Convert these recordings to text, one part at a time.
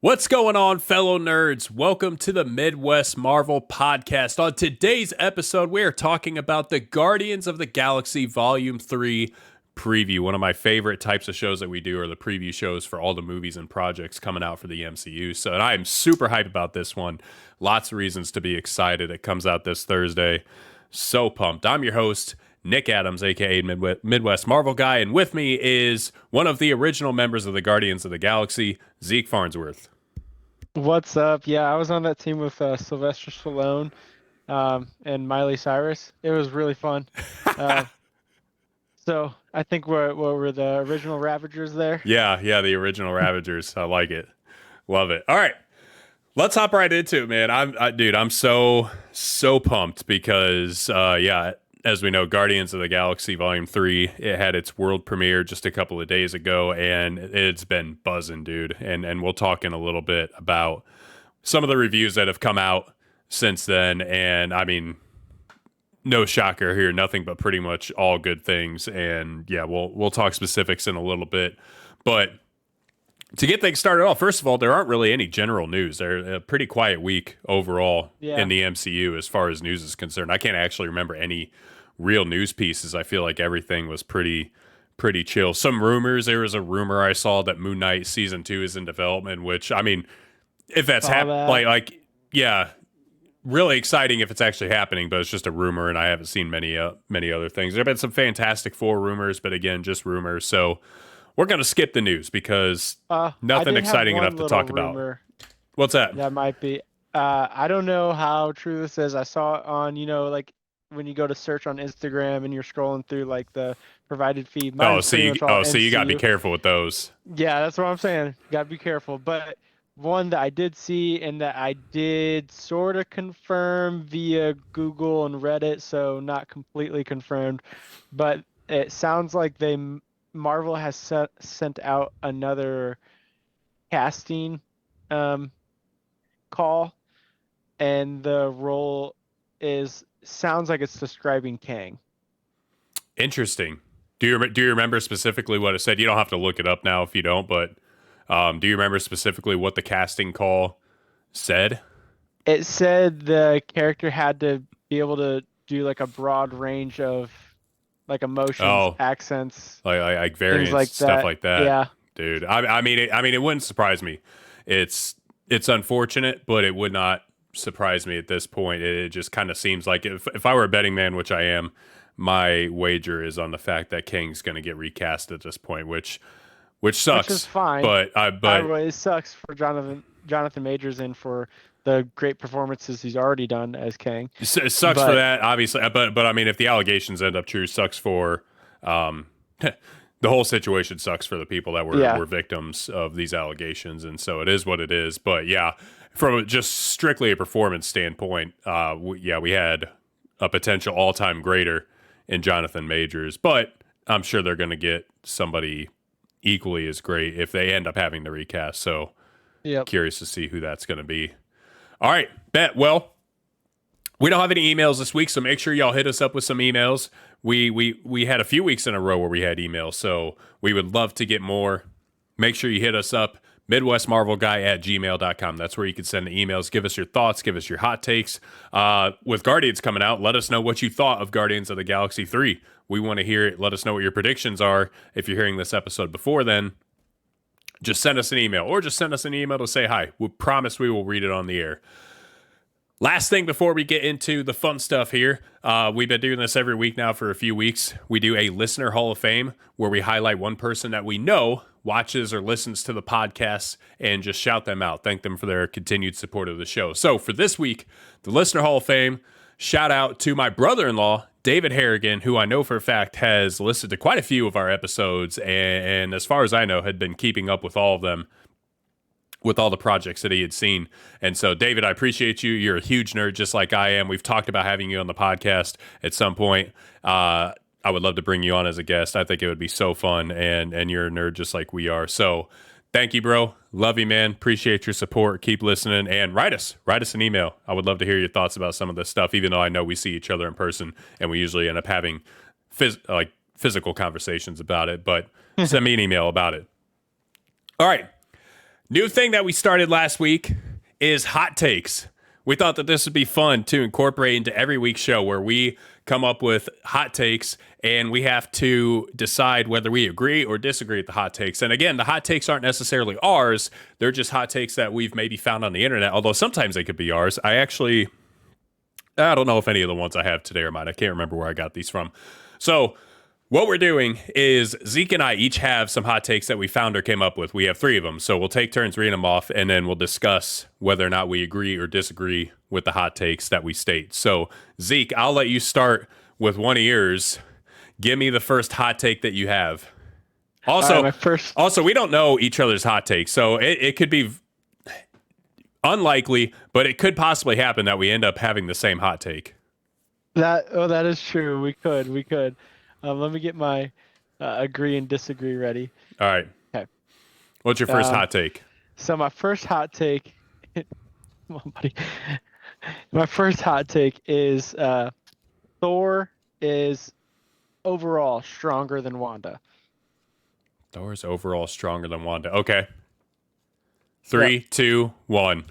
What's going on, fellow nerds? Welcome to the Midwest Marvel Podcast. On today's episode, we are talking about the Guardians of the Galaxy Volume 3 preview. One of my favorite types of shows that we do are the preview shows for all the movies and projects coming out for the MCU. So I am super hyped about this one. Lots of reasons to be excited. It comes out this Thursday. So pumped. I'm your host, Nick Adams, aka Midwest Marvel Guy, and with me is one of the original members of the Guardians of the Galaxy, Zeke Farnsworth. What's up? Yeah, I was on that team with Sylvester Stallone and Miley Cyrus. It was really fun. Uh, so I think we're the original Ravagers there. Yeah, the original Ravagers. I like it. Love it. All right. Let's hop right into it, man. I'm so pumped because as we know, Guardians of the Galaxy Volume 3, it had its world premiere just a couple of days ago, and it's been buzzing, dude. And we'll talk in a little bit about some of the reviews that have come out since then. And I mean, no shocker here, nothing but pretty much all good things. And yeah, we'll talk specifics in a little bit. But to get things started off, first of all, there aren't really any general news. They're a pretty quiet week overall in the MCU as far as news is concerned. I can't actually remember any real news pieces. I feel like everything was pretty chill. Some rumors. There was a rumor I saw that Moon Knight season 2 is in development, which I mean, if that's happening, yeah, really exciting if it's actually happening. But it's just a rumor, and I haven't seen many other things. There have been some Fantastic Four rumors, but again, just rumors. So we're gonna skip the news because nothing exciting enough to talk about. What's that? That might be. I don't know how true this is. I saw it on, like when you go to search on Instagram and you're scrolling through like the provided feed. So you gotta be careful with those. Yeah, that's what I'm saying. Gotta be careful. But one that I did see and that I did sort of confirm via Google and Reddit, so not completely confirmed, but it sounds like Marvel has sent out another casting call, and the role sounds like it's describing Kang. Interesting. Do you remember specifically what it said? You don't have to look it up now if you don't, but do you remember specifically what the casting call said? It said the character had to be able to do like a broad range of like emotions, accents, like variants, like stuff like that. Yeah, dude. I mean, it wouldn't surprise me. It's unfortunate, but it would not surprise me at this point. It just kind of seems like if I were a betting man, which I am, my wager is on the fact that Kang's going to get recast at this point, which sucks. Which is fine. But it sucks for Jonathan Majors and for the great performances he's already done as Kang. It sucks for that, obviously. But I mean, if the allegations end up true, sucks for the whole situation. Sucks for the people that were victims of these allegations, and so it is what it is. But yeah, from just strictly a performance standpoint, we had a potential all-time greater in Jonathan Majors, but I'm sure they're going to get somebody equally as great if they end up having to recast. So curious to see who that's going to be. All right, bet. Well, we don't have any emails this week, so make sure y'all hit us up with some emails. We had a few weeks in a row where we had emails, so we would love to get more. Make sure you hit us up, MidwestMarvelGuy@gmail.com. That's where you can send the emails. Give us your thoughts. Give us your hot takes. With Guardians coming out, let us know what you thought of Guardians of the Galaxy 3. We want to hear it. Let us know what your predictions are. If you're hearing this episode before then, just send us an email or just send us an email to say hi. We promise we will read it on the air. Last thing before we get into the fun stuff here, we've been doing this every week now for a few weeks. We do a Listener Hall of Fame where we highlight one person that we know watches or listens to the podcast and just shout them out. Thank them for their continued support of the show. So for this week, the Listener Hall of Fame, shout out to my brother-in-law, David Harrigan, who I know for a fact has listened to quite a few of our episodes and as far as I know, had been keeping up with all of them, with all the projects that he had seen. And so, David, I appreciate you. You're a huge nerd just like I am. We've talked about having you on the podcast at some point. I would love to bring you on as a guest. I think it would be so fun, and you're a nerd just like we are. So thank you, bro. Love you, man. Appreciate your support. Keep listening, and write us an email. I would love to hear your thoughts about some of this stuff, even though I know we see each other in person, and we usually end up having physical conversations about it. But send me an email about it. All right. New thing that we started last week is hot takes. We thought that this would be fun to incorporate into every week's show where we come up with hot takes and we have to decide whether we agree or disagree with the hot takes. And again, the hot takes aren't necessarily ours. They're just hot takes that we've maybe found on the internet, although sometimes they could be ours. I don't know if any of the ones I have today are mine. I can't remember where I got these from. So what we're doing is Zeke and I each have some hot takes that we found or came up with. We have 3 of them. So we'll take turns reading them off, and then we'll discuss whether or not we agree or disagree with the hot takes that we state. So, Zeke, I'll let you start with one of yours. Give me the first hot take that you have. Also, also, we don't know each other's hot takes, so it could be unlikely, but it could possibly happen that we end up having the same hot take. That is true. We could. Let me get my agree and disagree ready. All right. Okay. What's your first hot take? So my first hot take, come on, buddy. My first hot take is Thor is overall stronger than Wanda. Thor's overall stronger than Wanda. Okay. 3, 2, 1.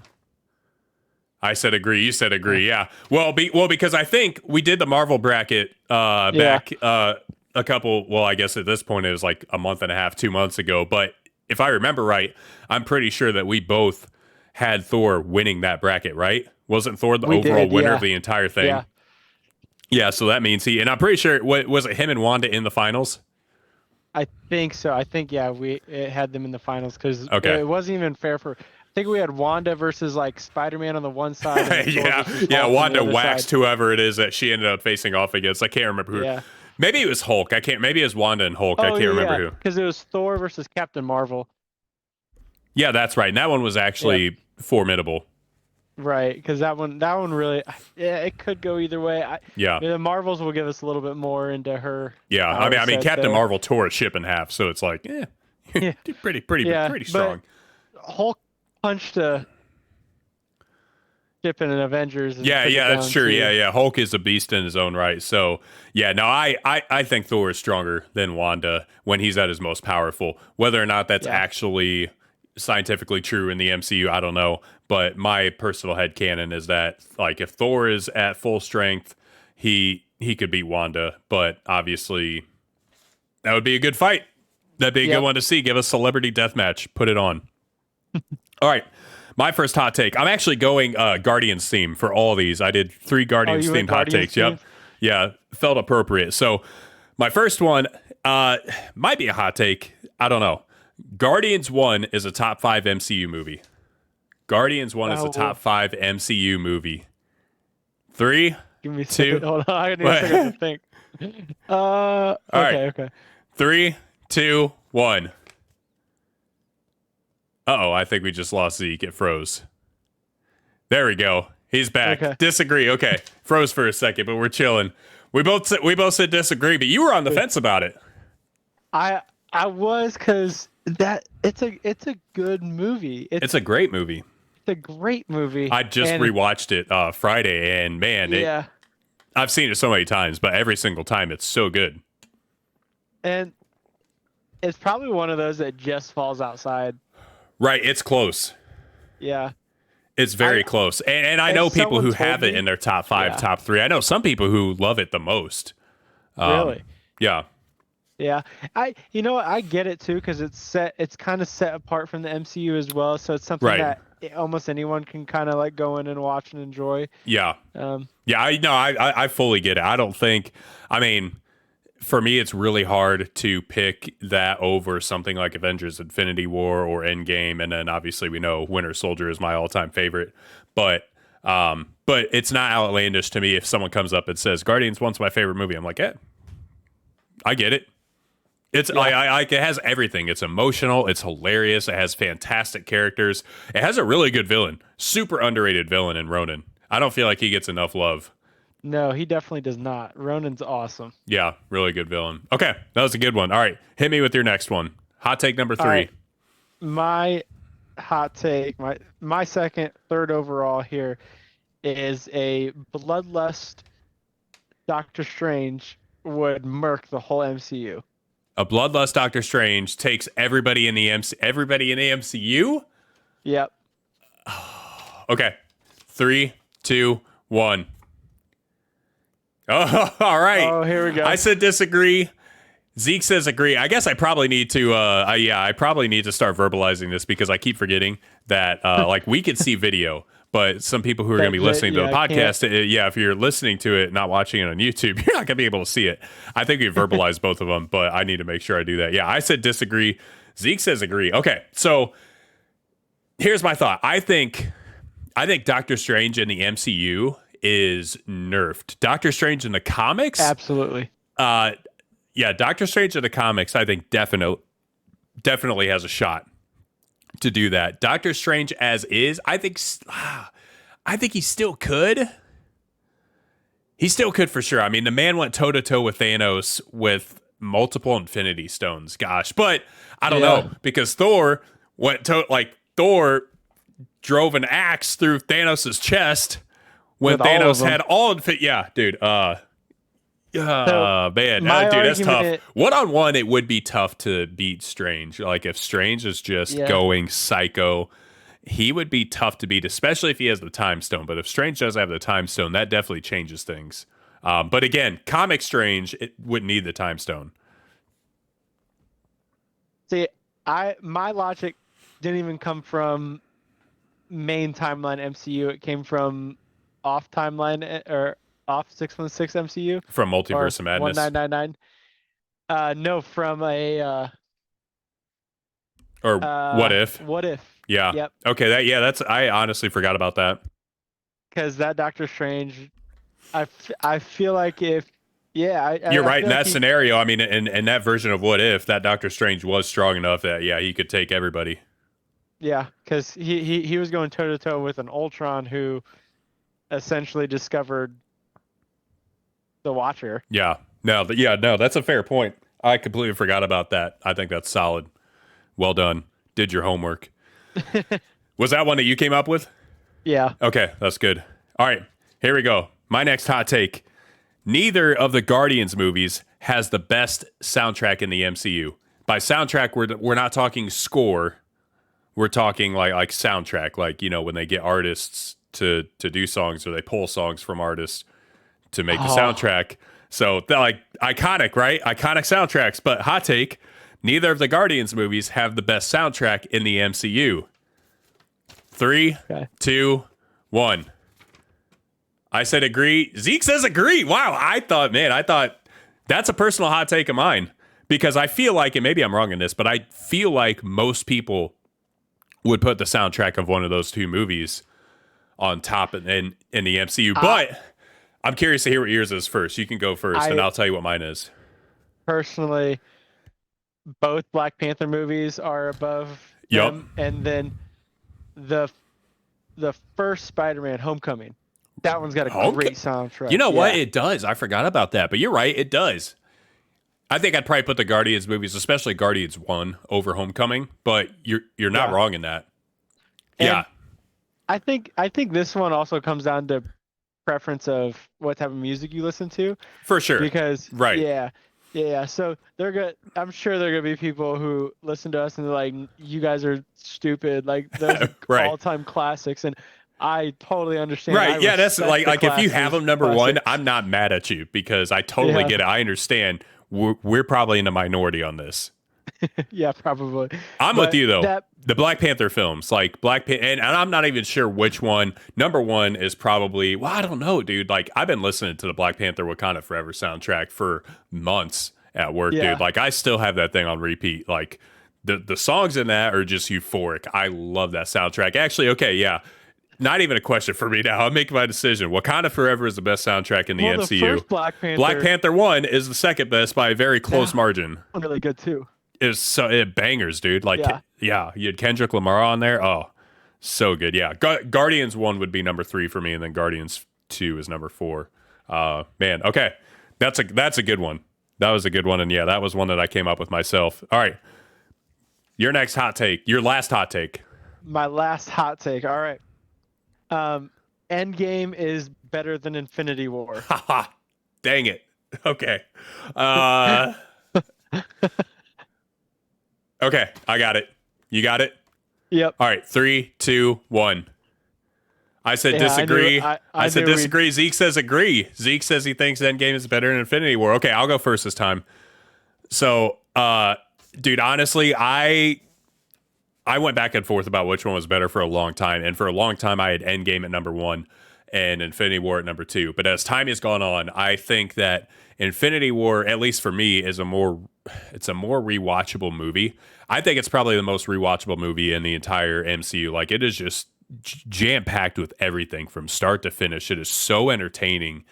I said agree. You said agree. Yeah. Well, because I think we did the Marvel bracket back a couple. Well, I guess at this point it was like a month and a half, 2 months ago. But if I remember right, I'm pretty sure that we both had Thor winning that bracket. Right? Wasn't Thor the overall winner of the entire thing? Yeah. Yeah. So that means and I'm pretty sure was it him and Wanda in the finals? I think so. I think we had them in the finals because Okay. it wasn't even fair for. I think we had Wanda versus like Spider-Man on the one side. And yeah. Wanda waxed whoever it is that she ended up facing off against. I can't remember who. Yeah. Maybe it was Hulk. Maybe it was Wanda and Hulk. I can't remember who. Because it was Thor versus Captain Marvel. Yeah, that's right. And that one was actually formidable. Right, because that one really, it could go either way. The Marvels will give us a little bit more into her. Yeah, I mean, Captain Marvel tore a ship in half, so it's like, pretty strong. Hulk punched a ship in an Avengers. Yeah, that's true. Too. Yeah. Hulk is a beast in his own right. So yeah, no, I think Thor is stronger than Wanda when he's at his most powerful. Whether or not that's actually scientifically true in the MCU, I don't know. But my personal headcanon is that like if Thor is at full strength, he could beat Wanda. But obviously, that would be a good fight. That'd be a good one to see. Give us celebrity deathmatch. Put it on. All right. My first hot take. I'm actually going Guardians theme for all these. I did 3 Guardians themed hot takes. Yep. Yeah. Felt appropriate. So my first one might be a hot take. I don't know. Guardians 1 is a top 5 MCU movie. Guardians 1 is a top 5 MCU movie. 3, Give me a 2. second. Hold on. I need a second to think. Okay. 3, 2, 1. Uh-oh, I think we just lost Zeke. It froze. There we go. He's back. Okay. Disagree. Okay. Froze for a second, but we're chilling. We both said disagree, but you were on the fence about it. I was, because it's a good movie. It's a great movie. It's a great movie. I just rewatched it Friday, and man, I've seen it so many times, but every single time it's so good. And it's probably one of those that just falls outside. Right, it's close. Yeah. It's very close. And I know people who have it in their top 5, top 3. I know some people who love it the most. Really? Yeah. Yeah. I get it too, because it's kind of set apart from the MCU as well, so it's something that almost anyone can kind of like go in and watch and enjoy. Yeah. I fully get it. I don't think, for me, it's really hard to pick that over something like Avengers Infinity War or Endgame. And then obviously we know Winter Soldier is my all-time favorite. But it's not outlandish to me if someone comes up and says, Guardians 1's my favorite movie. I'm like, I get it. It's it has everything. It's emotional. It's hilarious. It has fantastic characters. It has a really good villain. Super underrated villain in Ronan. I don't feel like he gets enough love. No, he definitely does not. Ronan's awesome. Yeah, really good villain. Okay, that was a good one. All right, hit me with your next one. Hot take number 3. Right. My hot take, my third overall here is a bloodlust Doctor Strange would murk the whole MCU. A bloodlust Doctor Strange takes everybody in the MCU? Yep. Okay. 3, 2, 1. Oh, all right. Oh, here we go. I said disagree. Zeke says agree. I guess I probably need to. I probably need to start verbalizing this because I keep forgetting that like we could see video, but some people who are going to be listening to the Yeah, I can't. podcast, yeah, if you're listening to it, not watching it on YouTube, you're not going to be able to see it. I think we verbalized both of them, but I need to make sure I do that. Yeah, I said disagree. Zeke says agree. Okay, so here's my thought. I think Doctor Strange in the MCU is nerfed. Doctor Strange in the comics, Absolutely. yeah, Doctor Strange in the comics, I think definitely has a shot to do that. Doctor Strange as is, I think he still could. He still could for sure. I mean, the man went toe to toe with Thanos with multiple Infinity Stones. Gosh, but I don't know because Thor Thor drove an axe through Thanos' chest when With all of Thanos them. had all yeah, dude. Man, my dude, that's tough. argument- One on one, it would be tough to beat Strange. Like if Strange is just Yeah. going psycho, he would be tough to beat, especially if he has the Time Stone. But if Strange does have the Time Stone, that definitely changes things. But again, comic Strange, it wouldn't need the Time Stone. See, my logic didn't even come from main timeline MCU. It came from off timeline or off 616 MCU From or Multiverse of Madness. 1999. No, from a Or What If? What If? Yeah. Yep. Okay, that's I honestly forgot about that. Because that Doctor Strange, I feel like if You're right in feel that like scenario. I mean, in that version of What If, that Doctor Strange was strong enough that yeah, he could take everybody. Yeah, because he was going toe to toe with an Ultron who essentially discovered the Watcher. Yeah. No, that's a fair point. I completely forgot about that. I think that's solid. Well done. Did your homework. Was that one that you came up with? Yeah. Okay, that's good. All right, here we go. My next hot take. Neither of the Guardians movies has the best soundtrack in the MCU. By soundtrack, we're not talking score. We're talking like soundtrack, like, you know, when they get artists to do songs or they pull songs from artists to make a soundtrack. So they're like iconic, right? Iconic soundtracks. But hot take, neither of the Guardians movies have the best soundtrack in the MCU. 3, 2, 1. I said agree. Zeke says agree. Wow. I thought that's a personal hot take of mine because I feel like, and maybe I'm wrong in this, but I feel like most people would put the soundtrack of one of those two movies on top in the MCU. But I'm curious to hear what yours is first. You can go first, and I'll tell you what mine is. Personally, both Black Panther movies are above them, and then the first Spider-Man: Homecoming. That one's got a great soundtrack. You know what? It does. I forgot about that, but you're right. It does. I think I'd probably put the Guardians movies, especially Guardians 1, over Homecoming, but you're not wrong in that. And yeah. I think this one also comes down to preference of what type of music you listen to. For sure. Because right. Yeah. So I'm sure there are gonna be people who listen to us and they're like, you guys are stupid. Like those are all-time classics, and I totally understand. Right. Yeah, that's like if you have them number one, I'm not mad at you because I totally get it. I understand. We're probably in the minority on this. Yeah, probably. I'm with you though. The Black Panther films, like and I'm not even sure which one. Number one is probably, well, I don't know, dude. Like I've been listening to the Black Panther Wakanda Forever soundtrack for months at work, dude. Like I still have that thing on repeat. Like the songs in that are just euphoric. I love that soundtrack. Actually, okay, yeah. Not even a question for me now. I'm making my decision. Wakanda Forever is the best soundtrack in the MCU. The first Black Panther 1 is the second best by a very close margin. Really good too. It bangers, dude. Like, you had Kendrick Lamar on there. Oh, so good. Yeah, Guardians 1 would be number 3 for me, and then Guardians 2 is number 4. Man, okay, that's a good one. That was a good one, and yeah, that was one that I came up with myself. All right, your next hot take. Your last hot take. My last hot take. All right. Endgame is better than Infinity War. Haha. Dang it. Okay. Okay, I got it. You got it? Yep. All right, 3, 2, 1. I said Yeah, I knew. disagree. I I said knew we. disagree. Zeke says agree. Zeke says he thinks Endgame is better than Infinity War. Okay, I'll go first this time. So, dude, honestly, I went back and forth about which one was better for a long time, and for a long time, I had Endgame at number one and Infinity War at number two. But as time has gone on, I think that Infinity War, at least for me, is it's a more rewatchable movie. I think it's probably the most rewatchable movie in the entire MCU. Like it is just jam packed with everything from start to finish. It is so entertaining.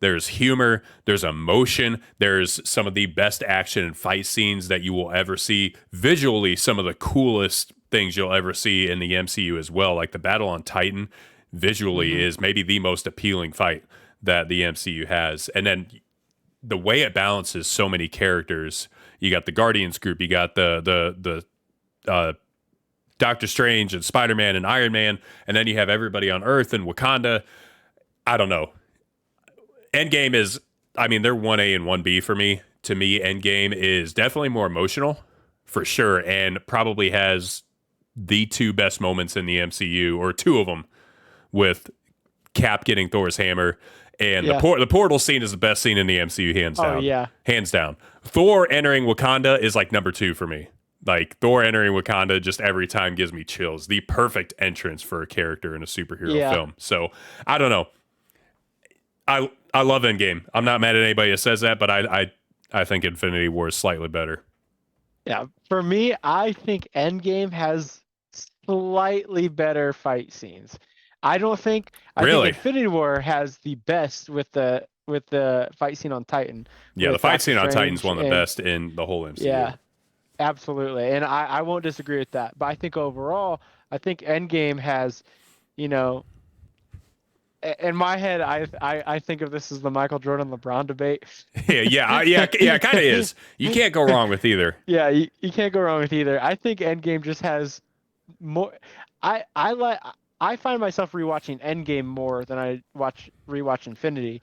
There's humor, there's emotion, there's some of the best action and fight scenes that you will ever see. Visually, some of the coolest things you'll ever see in the MCU as well. Like the battle on Titan, visually Mhm. is maybe the most appealing fight that the MCU has. And then the way it balances so many characters. You got the Guardians group, you got the Doctor Strange and Spider Man and Iron Man, and then you have everybody on Earth and Wakanda. I don't know. Endgame is, I mean, they're 1A and 1B for me. To me, Endgame is definitely more emotional, for sure, and probably has the two best moments in the MCU, or two of them, with Cap getting Thor's hammer. And Yeah. the portal scene is the best scene in the MCU, hands Oh down. yeah. Hands down. Thor entering Wakanda is like number two for me. Like Thor entering Wakanda just every time gives me chills. The perfect entrance for a character in a superhero Yeah. film. So I don't know. I love Endgame. I'm not mad at anybody that says that, but I think Infinity War is slightly better. Yeah. For me, I think Endgame has slightly better fight scenes. I don't think. I think Really? Infinity War has the best with the fight scene on Titan Yeah, the with fight Doctor scene on Titan's Strange one of the and best in the whole MCU. yeah, absolutely. And I won't disagree with that. But I think overall, I think Endgame has, you know, in my head, I think of this as the Michael Jordan LeBron debate. Yeah, it kind of is. You can't go wrong with either. Yeah, you can't go wrong with either. I think Endgame just has more. I like. I find myself rewatching Endgame more than I rewatch Infinity.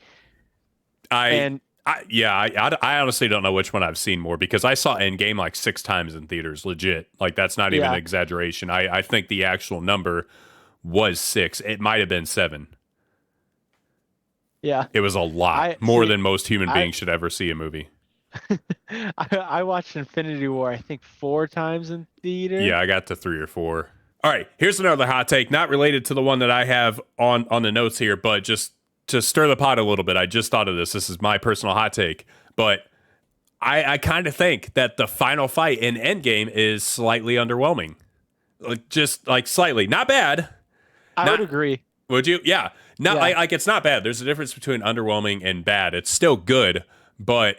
I, And I honestly don't know which one I've seen more because I saw Endgame like 6 times in theaters, legit. Like that's not even an yeah, exaggeration. I think the actual number was 6. It might have been 7. yeah. It was a lot I more see. than most human I beings should ever see a movie. I watched Infinity War, I think 4 times in theater. Yeah, I got to 3 or 4. All right, here's another hot take, not related to the one that I have on the notes here, but just to stir the pot a little bit. I just thought of this. This is my personal hot take, but I kind of think that the final fight in Endgame is slightly underwhelming. Like just like slightly, not bad. I would Not agree. would you? Yeah, not Yeah, like it's not bad. There's a difference between underwhelming and bad. It's still good, but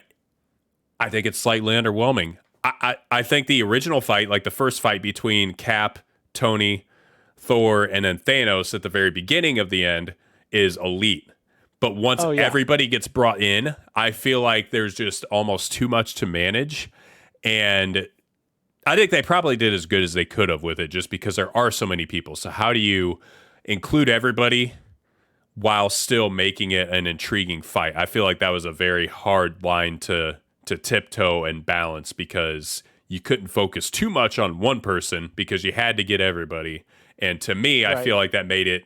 I think it's slightly underwhelming. I think the original fight, like the first fight between Cap, Tony, Thor, and then Thanos at the very beginning of the end, is elite. But once oh yeah, everybody gets brought in, I feel like there's just almost too much to manage. And I think they probably did as good as they could have with it just because there are so many people. So, how do you include everybody while still making it an intriguing fight? I feel like that was a very hard line to tiptoe and balance because you couldn't focus too much on one person because you had to get everybody. And to me, I right. feel like that made it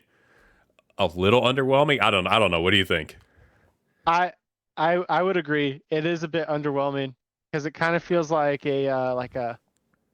a little underwhelming. I don't know. What do you think? I I would agree. It is a bit underwhelming because it kind of feels like a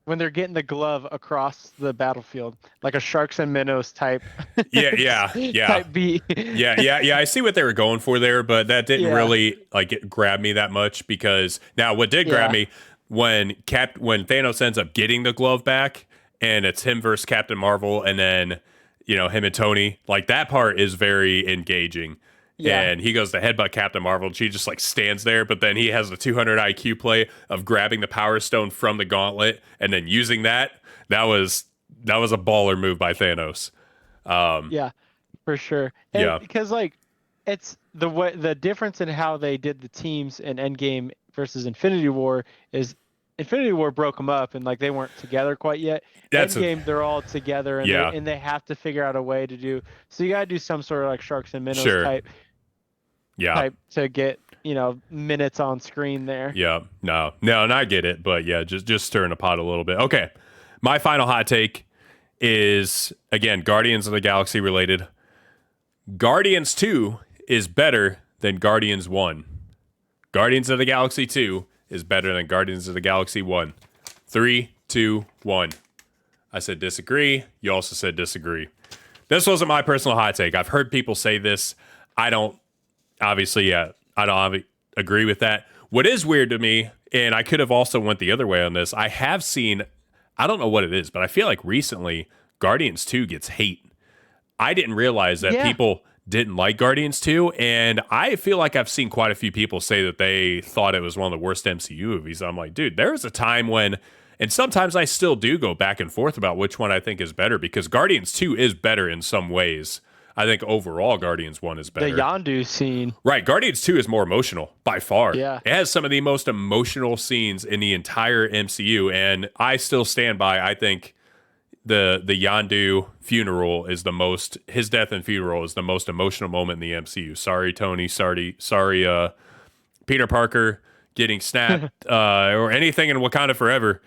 when they're getting the glove across the battlefield, like a sharks and minnows type Yeah. type beat. Yeah. I see what they were going for there, but that didn't Yeah, really like grab me that much because now what did grab yeah, me when Thanos ends up getting the glove back and it's him versus Captain Marvel and then him and Tony, like that part is very engaging. yeah, And he goes to headbutt Captain Marvel, and she just like stands there. But then he has the 200 IQ play of grabbing the Power Stone from the gauntlet and then using that. That was a baller move by Thanos. Um, yeah, for sure. And yeah, because like it's the difference in how they did the teams in Endgame versus Infinity War is Infinity War broke them up and like they weren't together quite yet. that's a Endgame, they're all together and yeah, they have to figure out a way to do. So you gotta do some sort of like sharks and minnows sure, yeah, type to get minutes on screen there. yeah. No, and I get it, but yeah, just stirring the pot a little bit. Okay, my final hot take is, again, Guardians of the Galaxy related. Guardians 2 is better than Guardians 1. Guardians of the Galaxy 2 is better than Guardians of the Galaxy 1. 3, 2, 1. I said disagree. You also said disagree. This wasn't my personal hot take. I've heard people say this. I don't, obviously, I don't agree with that. What is weird to me, and I could have also went the other way on this, I have seen, I don't know what it is, but I feel like recently Guardians 2 gets hate. I didn't realize that people didn't like Guardians 2, and I feel like I've seen quite a few people say that they thought it was one of the worst MCU movies. I'm like, dude, there was a time when, and sometimes I still do go back and forth about which one I think is better, because Guardians 2 is better in some ways. I think overall Guardians 1 is better. The Yondu scene. Right, Guardians 2 is more emotional, by far. Yeah. It has some of the most emotional scenes in the entire MCU, and I still stand by, I think the Yondu funeral is the most, his death and funeral is the most emotional moment in the MCU. Sorry, Tony. Sorry, Peter Parker getting snapped, or anything in Wakanda Forever.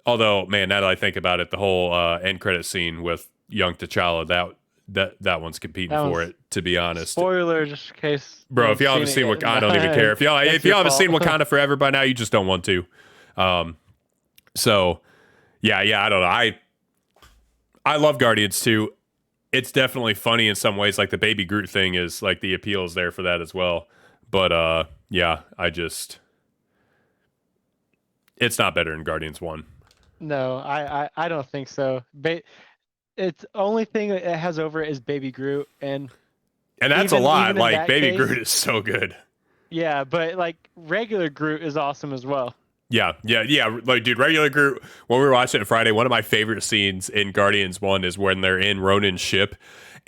Although, man, now that I think about it, the whole end credit scene with young T'Challa, that one's competing for it, to be honest. Spoiler, just in case. Bro, if y'all haven't seen Wakanda, I don't even care. If y'all haven't seen Wakanda Forever by now, you just don't want to. So, yeah, I don't know. I love Guardians 2. It's definitely funny in some ways. Like the Baby Groot thing is like the appeal is there for that as well. But yeah, it's not better than Guardians 1. No, I don't think so. It's only thing it has over it is Baby Groot, and that's a lot. Even like Baby Groot is so good. Yeah, but like regular Groot is awesome as well. Yeah. Like, dude, regular Groot, when we were watching it Friday, one of my favorite scenes in Guardians 1 is when they're in Ronan's ship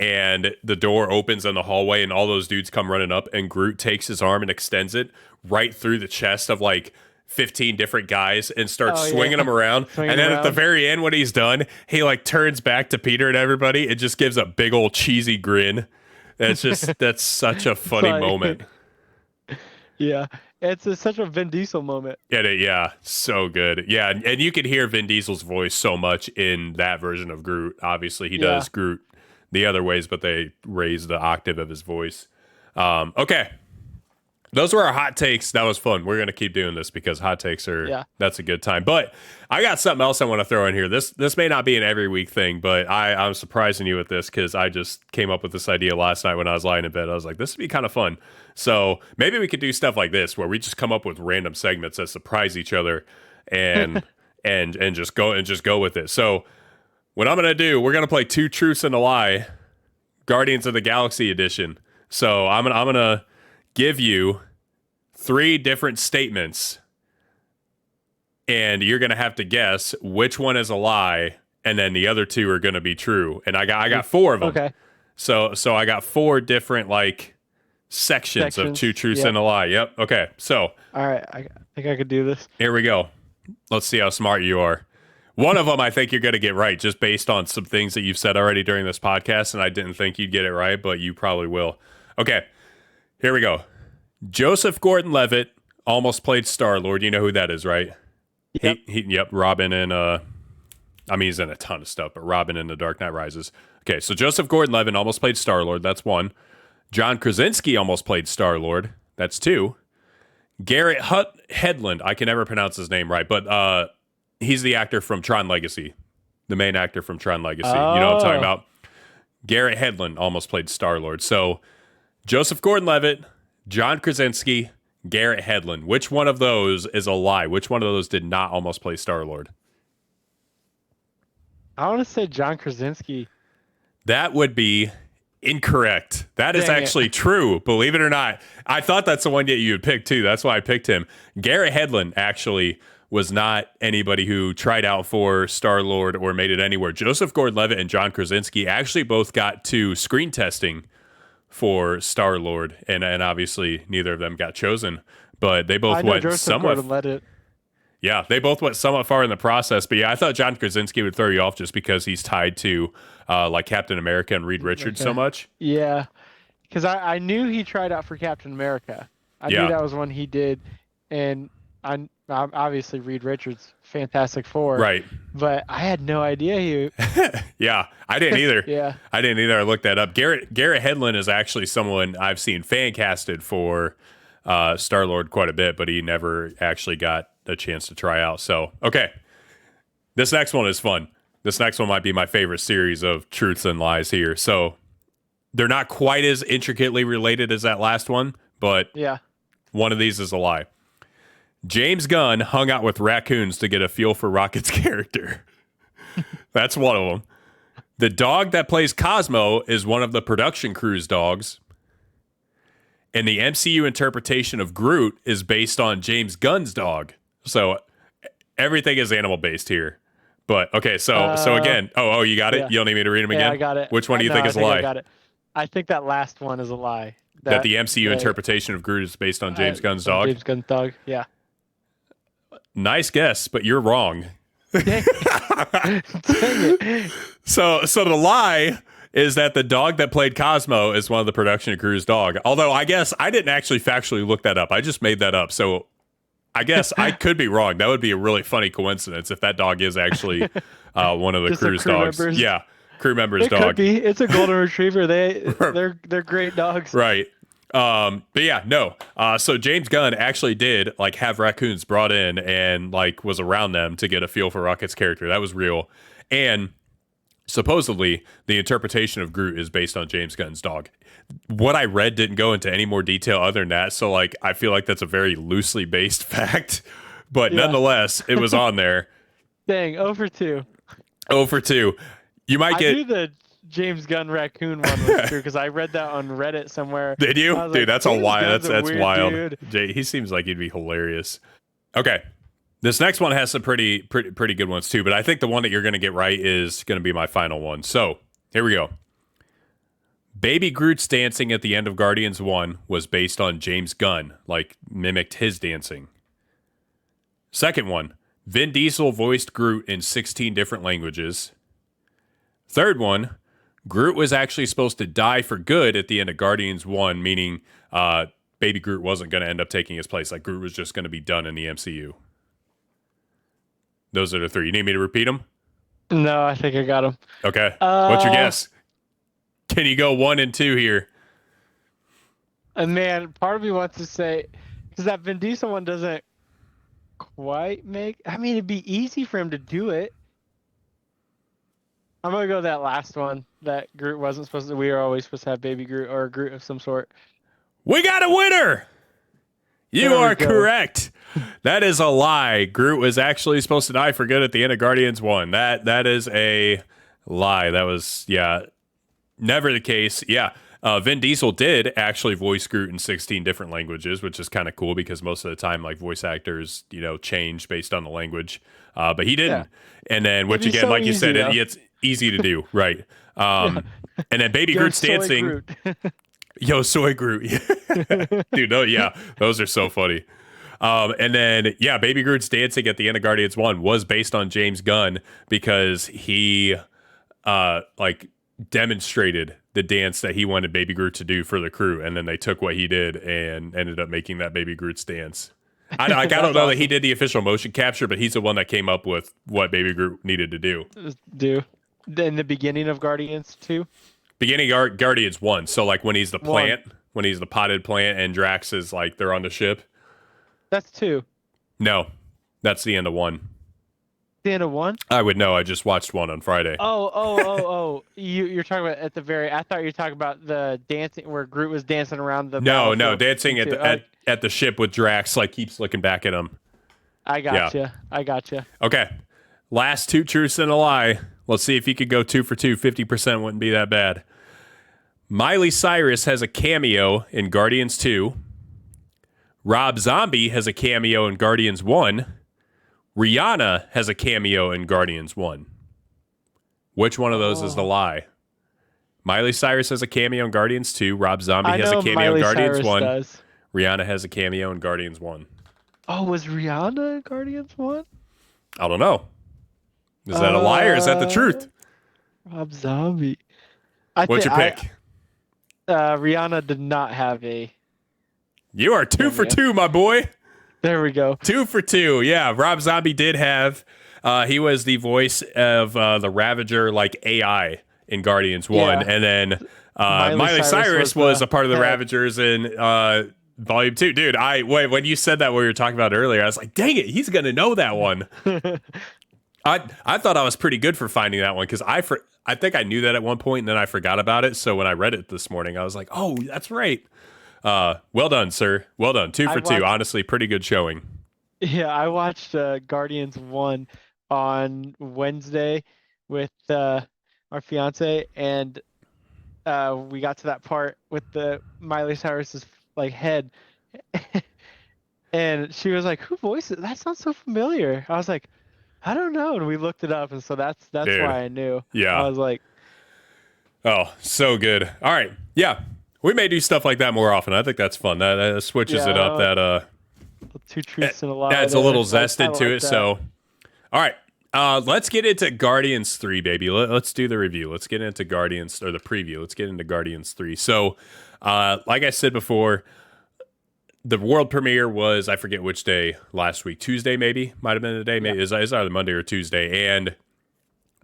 and the door opens in the hallway and all those dudes come running up and Groot takes his arm and extends it right through the chest of like 15 different guys and starts swinging them around. And then at the very end, when he's done, he like turns back to Peter and everybody and just gives a big old cheesy grin. That's such a funny moment. Yeah. It's such a Vin Diesel moment. Yeah, so good. Yeah, and you can hear Vin Diesel's voice so much in that version of Groot. Obviously, he does Groot the other ways, but they raise the octave of his voice. Okay. Those were our hot takes. That was fun. We're going to keep doing this because hot takes that's a good time. But I got something else I want to throw in here. This may not be an every week thing, but I'm surprising you with this because I just came up with this idea last night when I was lying in bed. I was like, this would be kind of fun. So maybe we could do stuff like this where we just come up with random segments that surprise each other and and just go with it. So what I'm going to do, we're going to play Two Truths and a Lie, Guardians of the Galaxy edition. So I'm going to give you 3 different statements and you're going to have to guess which one is a lie and then the other 2 are going to be true. And I got 4 of them. Okay. So I got 4 different like sections of Two Truths and a Lie. Yep. Okay. So all right, I think I could do this. Here we go. Let's see how smart you are. One of them I think you're going to get right just based on some things that you've said already during this podcast, and I didn't think you'd get it right, but you probably will. Okay. Here we go. Joseph Gordon-Levitt almost played Star-Lord. You know who that is, right? Yep. Yep. Robin and he's in a ton of stuff, but Robin in The Dark Knight Rises. Okay, so Joseph Gordon-Levitt almost played Star-Lord. That's 1. John Krasinski almost played Star-Lord. That's 2. Garrett Hedlund, I can never pronounce his name right, but he's the actor from Tron Legacy, the main actor from Tron Legacy. You know what I'm talking about? Garrett Hedlund almost played Star-Lord. So Joseph Gordon-Levitt, John Krasinski, Garrett Hedlund. Which one of those is a lie? Which one of those did not almost play Star-Lord? I want to say John Krasinski. That would be incorrect. That is actually true, believe it or not. I thought that's the one that you would pick too. That's why I picked him. Garrett Hedlund actually was not anybody who tried out for Star-Lord or made it anywhere. Joseph Gordon-Levitt and John Krasinski actually both got to screen testing for Star-Lord, and obviously neither of them got chosen, but they both went somewhat. Yeah, they both went somewhat far in the process, but yeah, I thought John Krasinski would throw you off just because he's tied to like Captain America and Reed Richards so much. Yeah, because I knew he tried out for Captain America. I knew that was one he did, and obviously Reed Richards, Fantastic Four, Right. but I had no idea he. Yeah, I didn't either. Yeah. I didn't either. I looked that up. Garrett Hedlund is actually someone I've seen fan casted for Star Lord quite a bit, but he never actually got a chance to try out. So, okay, this next one is fun. This next one might be my favorite series of truths and lies here. So, they're not quite as intricately related as that last one, but Yeah. one of these is a lie. James Gunn hung out with raccoons to get a feel for Rocket's character. That's one of them. The dog that plays Cosmo is one of the production crew's dogs. And the MCU interpretation of Groot is based on James Gunn's dog. So everything is animal based here. But okay, so again, you got it? Yeah. You don't need me to read them again? Yeah, I got it. Which one do you think is a I lie? got it. I think that last one is a lie. That the MCU interpretation of Groot is based on James Gunn's dog? James Gunn's dog, yeah. Nice guess, but you're wrong. Dang it. So the lie is that the dog that played Cosmo is one of the production crew's dog. Although I guess I didn't actually factually look that up. I just made that up. So I guess I could be wrong. That would be a really funny coincidence if that dog is actually one of the crew's dogs. Members. Yeah, crew member's It dog. could be. It's a golden retriever. They're great dogs. Right. But yeah, no. So James Gunn actually did like have raccoons brought in and like was around them to get a feel for Rocket's character. That was real. And supposedly the interpretation of Groot is based on James Gunn's dog. What I read didn't go into any more detail other than that. So like I feel like that's a very loosely based fact. But nonetheless, it was on there. Dang, 0 for 2. 0 for 2. You might get. I knew the James Gunn raccoon one was true because I read that on Reddit somewhere. Did you? Dude, like, that's a wild. That's weird wild. Dude. Jay, he seems like he'd be hilarious. Okay. This next one has some pretty good ones too, but I think the one that you're going to get right is going to be my final one. So, here we go. Baby Groot's dancing at the end of Guardians 1 was based on James Gunn, like mimicked his dancing. Second one, Vin Diesel voiced Groot in 16 different languages. Third one, Groot was actually supposed to die for good at the end of Guardians 1, meaning Baby Groot wasn't going to end up taking his place. Like, Groot was just going to be done in the MCU. Those are the three. You need me to repeat them? No, I think I got him. Okay. What's your guess? Can you go 1 and 2 here? And man, part of me wants to say, because that Vin Diesel one doesn't quite make... I mean, it'd be easy for him to do it. I'm going to go that last one, that Groot wasn't supposed to... We were always supposed to have Baby Groot or a Groot of some sort. We got a winner! You are correct. That is a lie. Groot was actually supposed to die for good at the end of Guardians 1. That is a lie. That was, never the case. Yeah. Vin Diesel did actually voice Groot in 16 different languages, which is kind of cool because most of the time, like, voice actors, change based on the language. But he didn't. Yeah. And then, which again, so like you said, it's easy to do. Right. And then Baby Groot's dancing. Groot. Yo, soy Groot. Dude, no, yeah. Those are so funny. And then, Baby Groot's dancing at the end of Guardians 1 was based on James Gunn because he, demonstrated the dance that he wanted Baby Groot to do for the crew. And then they took what he did and ended up making that Baby Groot's dance. I don't know awesome. That he did the official motion capture, but he's the one that came up with what Baby Groot needed to do. In the beginning of Guardians 2? Beginning Guardians 1. So, like, when he's the plant, when he's the potted plant and Drax is, like, they're on the ship. That's 2. No, that's the end of 1. The end of 1? I would know. I just watched 1 on Friday. Oh. You're talking about at the very... I thought you were talking about the dancing where Groot was dancing around the... No, dancing at the ship with Drax, like, keeps looking back at him. I gotcha. Okay. Last 2 truths and a lie. Let's see if you could go 2 for 2. 50% wouldn't be that bad. Miley Cyrus has a cameo in Guardians 2. Rob Zombie has a cameo in Guardians 1. Rihanna has a cameo in Guardians 1. Which one of those is the lie? Miley Cyrus has a cameo in Guardians 2. Rob Zombie has a cameo in Guardians 1. Does. Rihanna has a cameo in Guardians 1. Oh, was Rihanna in Guardians 1? I don't know. Is that a lie or is that the truth? Rob Zombie. What's your pick? Rihanna did not have a... You are 2 for 2, my boy. There we go. 2 for 2. Yeah, Rob Zombie did have. He was the voice of the Ravager, like AI in Guardians 1, Yeah. and then Miley Miley Cyrus was the a part of the head. Ravagers in Volume 2. Dude, when you said that, what we were talking about earlier, I was like, dang it, he's gonna know that one. I thought I was pretty good for finding that one because I think I knew that at one point and then I forgot about it. So when I read it this morning, I was like, oh, that's right. Well done, sir. Well done. 2 for 2. Honestly, pretty good showing. Yeah, I watched Guardians 1 on Wednesday with our fiance, and we got to that part with the Miley Cyrus's like head, and she was like, "Who voiced it? That sounds so familiar." I was like, "I don't know," and we looked it up, and so that's Dude. why I knew. Yeah. I was like, oh, so good. All right. Yeah. We may do stuff like that more often. I think that's fun. That switches it up. That 2 truths and a lie. adds a little zest I into like it. that. So, all right. Let's get into Guardians 3, baby. Let's do the review. Let's get into Guardians, or the preview. Let's get into Guardians 3. So, like I said before, the world premiere was, I forget which day last week, Tuesday maybe, might have been the day. Maybe it's either Monday or Tuesday. And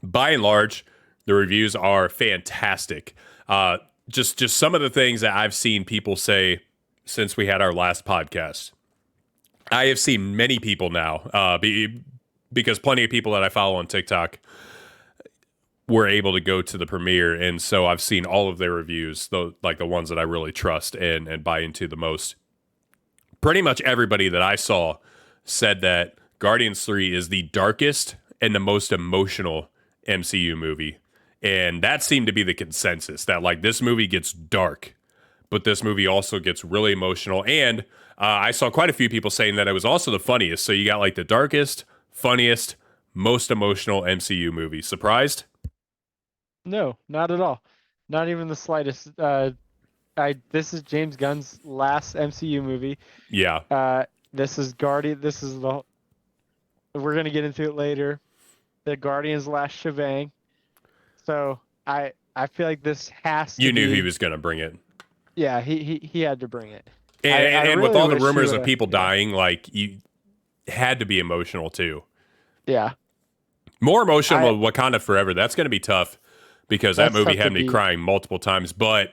by and large, the reviews are fantastic. Just some of the things that I've seen people say since we had our last podcast. I have seen many people now, because plenty of people that I follow on TikTok were able to go to the premiere, and so I've seen all of their reviews, like the ones that I really trust and buy into the most. Pretty much everybody that I saw said that Guardians 3 is the darkest and the most emotional MCU movie. And that seemed to be the consensus, that like this movie gets dark, but this movie also gets really emotional. And I saw quite a few people saying that it was also the funniest. So you got like the darkest, funniest, most emotional MCU movie. Surprised? No, not at all. Not even the slightest. This is James Gunn's last MCU movie. Yeah. This is Guardian. This is the. We're gonna get into it later. The Guardians' last shebang. So I feel like this has to. You knew be, he was going to bring it. Yeah, he had to bring it. And really with all the wish he rumors of would've- people dying, like you had to be emotional too. Yeah. More emotional than Wakanda Forever. That's going to be tough because that That's movie tough to had me beat. crying multiple times. But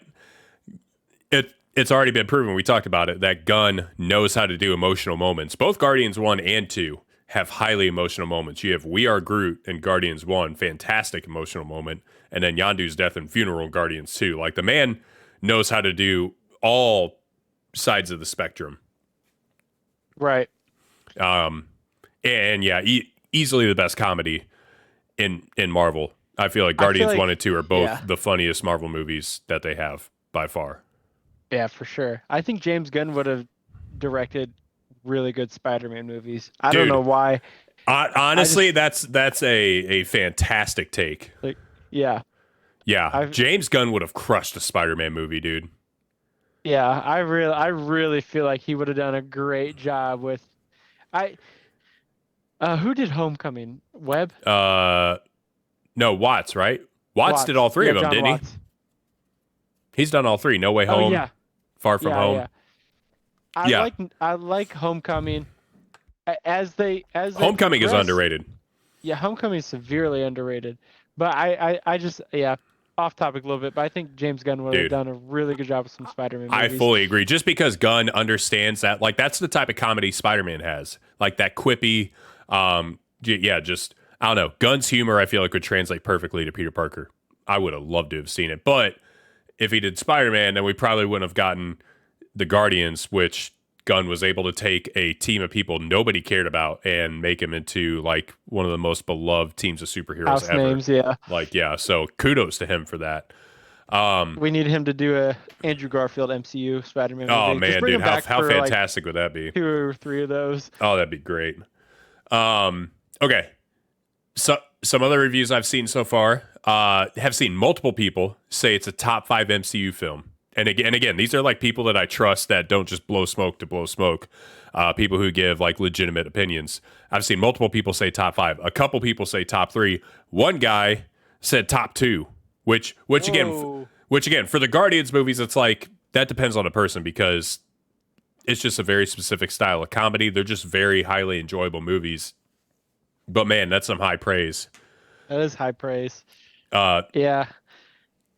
it's already been proven. We talked about it. That Gunn knows how to do emotional moments. Both Guardians 1 and 2 have highly emotional moments. You have We Are Groot in Guardians 1, fantastic emotional moment. And then Yondu's death and funeral in Guardians 2. Like the man knows how to do all sides of the spectrum. Right. And yeah, easily the best comedy in Marvel. I feel like Guardians 1 and 2 are both the funniest Marvel movies that they have by far. Yeah, for sure. I think James Gunn would have directed really good Spider-Man movies. I don't know why. Honestly, that's a fantastic take. Like, yeah. Yeah, James Gunn would have crushed a Spider-Man movie, dude. Yeah, I really feel like he would have done a great job with. Who did Homecoming? Webb? No, Watts, right? Watts did all three of them, John didn't Watts. he? He's done all three. No Way Home. Yeah. Far From Home. Yeah. I like Homecoming. Homecoming is underrated. Yeah, Homecoming is severely underrated. But I just off topic a little bit, but I think James Gunn would have done a really good job with some Spider-Man movies. I fully agree. Just because Gunn understands that, like that's the type of comedy Spider-Man has, like that quippy, just I don't know. Gunn's humor, I feel like would translate perfectly to Peter Parker. I would have loved to have seen it, but if he did Spider-Man, then we probably wouldn't have gotten the Guardians, which Gunn was able to take a team of people nobody cared about and make him into like one of the most beloved teams of superheroes House ever. Names, yeah. Like, yeah. So kudos to him for that. We need him to do a Andrew Garfield MCU Spider-Man movie. Oh man, dude, how fantastic would that be? 2 or 3 of those. Oh, that'd be great. Okay. So some other reviews I've seen so far have seen multiple people say it's a top 5 MCU film. And again, these are like people that I trust that don't just blow smoke to blow smoke. People who give like legitimate opinions. I've seen multiple people say top 5. A couple people say top 3. One guy said top 2, which again for the Guardians movies, it's like that depends on the person because it's just a very specific style of comedy. They're just very highly enjoyable movies. But man, that's some high praise. That is high praise. Uh, Yeah.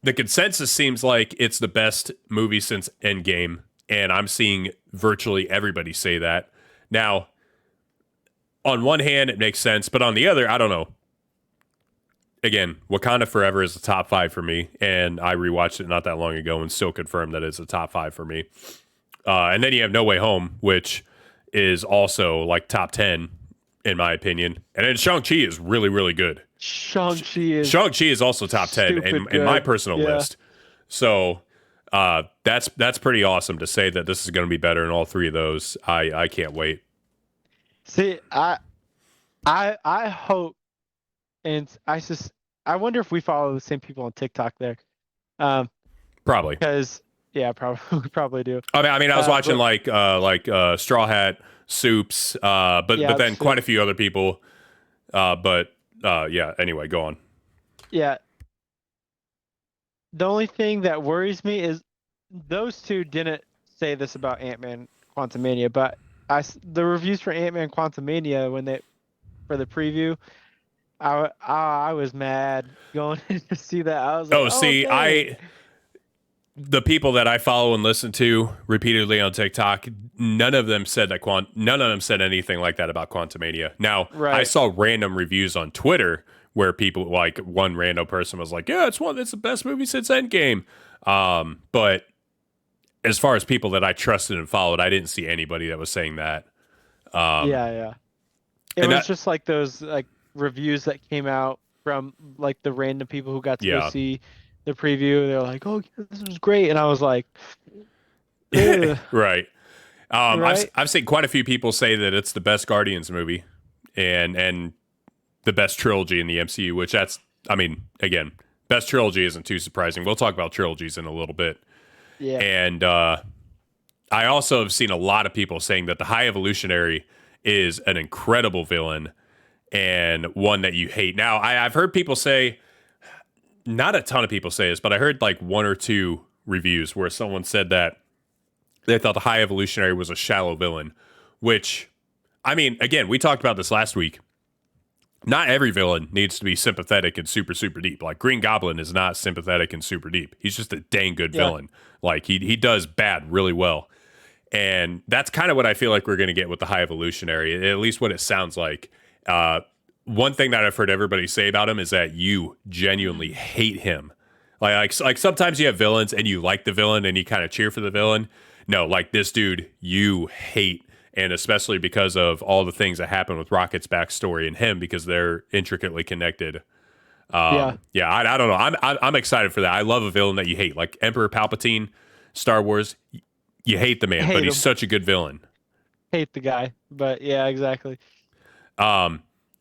the consensus seems like it's the best movie since Endgame, and I'm seeing virtually everybody say that. Now, on one hand, it makes sense, but on the other, I don't know. Again, Wakanda Forever is the top 5 for me, and I rewatched it not that long ago and still confirmed that it's the top 5 for me. And then you have No Way Home, which is also like top 10 in my opinion. And then Shang-Chi is really, really good. Shang-Chi is also top 10 in my personal list. So that's pretty awesome to say that this is going to be better in all three of those. I can't wait. See, I hope, and I wonder if we follow the same people on TikTok there. Probably. Because yeah, probably we probly do. I mean, I was watching like Straw Hat, Soups, but then quite a few other people. Yeah. Anyway, go on. Yeah. The only thing that worries me is those two didn't say this about Ant-Man Quantumania, but the reviews for Ant-Man Quantumania for the preview, I was mad going to see that. I was like, see, the people that I follow and listen to repeatedly on TikTok, none of them said anything like that about Quantumania. Now, I saw random reviews on Twitter where people, like one random person was like, "Yeah, it's the best movie since Endgame." But as far as people that I trusted and followed, I didn't see anybody that was saying that. Yeah. It was just like those like reviews that came out from like the random people who got to go see the preview. They're like, "Oh, yeah, this was great," and I was like, right. I've seen quite a few people say that it's the best Guardians movie, and the best trilogy in the MCU. Which again, best trilogy isn't too surprising. We'll talk about trilogies in a little bit. Yeah. And I also have seen a lot of people saying that the High Evolutionary is an incredible villain and one that you hate. Now, I've heard people say, not a ton of people say this, but I heard like one or two reviews where someone said that they thought the High Evolutionary was a shallow villain, which, I mean, again, we talked about this last week. Not every villain needs to be sympathetic and super, super deep. Like Green Goblin is not sympathetic and super deep. He's just a dang good villain. Like he does bad really well. And that's kind of what I feel like we're going to get with the High Evolutionary, at least what it sounds like. One thing that I've heard everybody say about him is that you genuinely hate him. Like sometimes you have villains and you like the villain and you kind of cheer for the villain. No, like this dude, you hate. And especially because of all the things that happen with Rocket's backstory and him, because they're intricately connected. I don't know. I'm excited for that. I love a villain that you hate, like Emperor Palpatine, Star Wars. You hate the man, but he's such a good villain. Hate the guy, but yeah, exactly.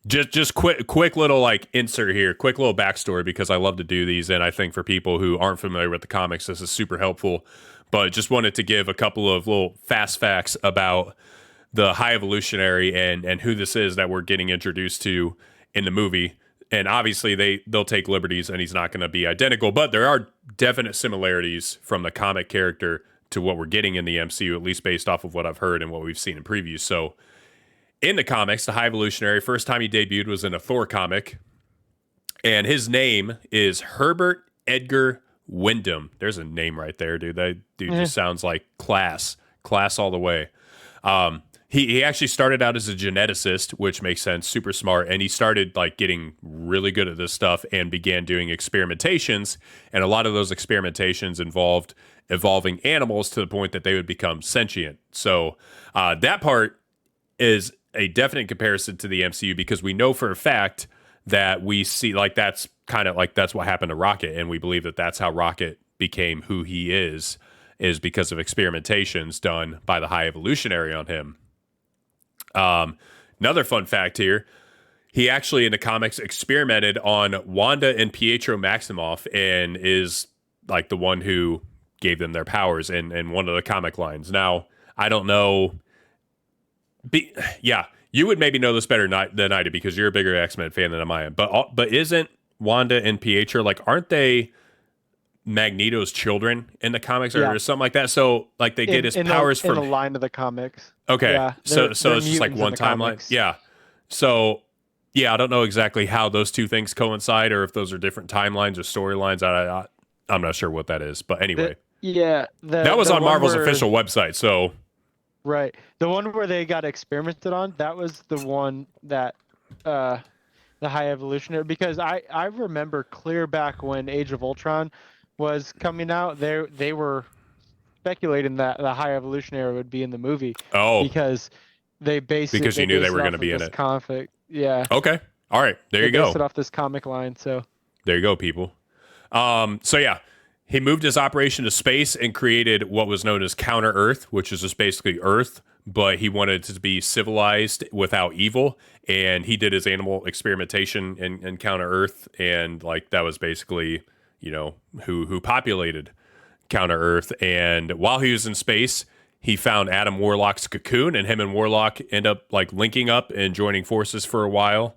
Just quick little like insert here, quick little backstory, because I love to do these, and I think for people who aren't familiar with the comics, this is super helpful. But just wanted to give a couple of little fast facts about the High Evolutionary and who this is that we're getting introduced to in the movie. And obviously they'll take liberties and he's not going to be identical, but there are definite similarities from the comic character to what we're getting in the MCU, at least based off of what I've heard and what we've seen in previews. So in the comics, the High Evolutionary, first time he debuted was in a Thor comic, and his name is Herbert Edgar Wyndham. There's a name right there, dude. That dude just sounds like class all the way. He actually started out as a geneticist, which makes sense, super smart, and he started like getting really good at this stuff and began doing experimentations, and a lot of those experimentations involved evolving animals to the point that they would become sentient. So that part is a definite comparison to the MCU, because we know for a fact that we see like that's what happened to Rocket, and we believe that that's how Rocket became who he is because of experimentations done by the High Evolutionary on him. Another fun fact here, he actually in the comics experimented on Wanda and Pietro Maximoff and is like the one who gave them their powers in one of the comic lines. Now, I don't know. You would maybe know this better than I do, because you're a bigger X-Men fan than I am. But isn't Wanda and Pietro, like, aren't they Magneto's children in the comics Yeah. or something like that. So like they get his powers in the from. line of the comics. Okay, Yeah, so they're it's just like mutants in one the timeline. comics. Yeah. So yeah, I don't know exactly how those two things coincide, or if those are different timelines or storylines. I'm not sure what that is, but anyway, that was the on one Marvel's where, official website. So right, the one where they got experimented on. That was the one that uh the High Evolutionary, because I remember clear back when Age of Ultron was coming out, they were speculating that the High Evolutionary would be in the movie oh, because because they you knew they based were it going to off of be in this it. comic. Yeah, Okay, all right, there they you based go. it off this comic line. So There you go, people. So yeah, he moved his operation to space and created what was known as Counter Earth, which is just basically Earth, but he wanted it to be civilized without evil. And he did his animal experimentation in Counter Earth, and like that was basically, who populated Counter Earth. And while he was in space, he found Adam Warlock's cocoon, and him and Warlock end up like linking up and joining forces for a while.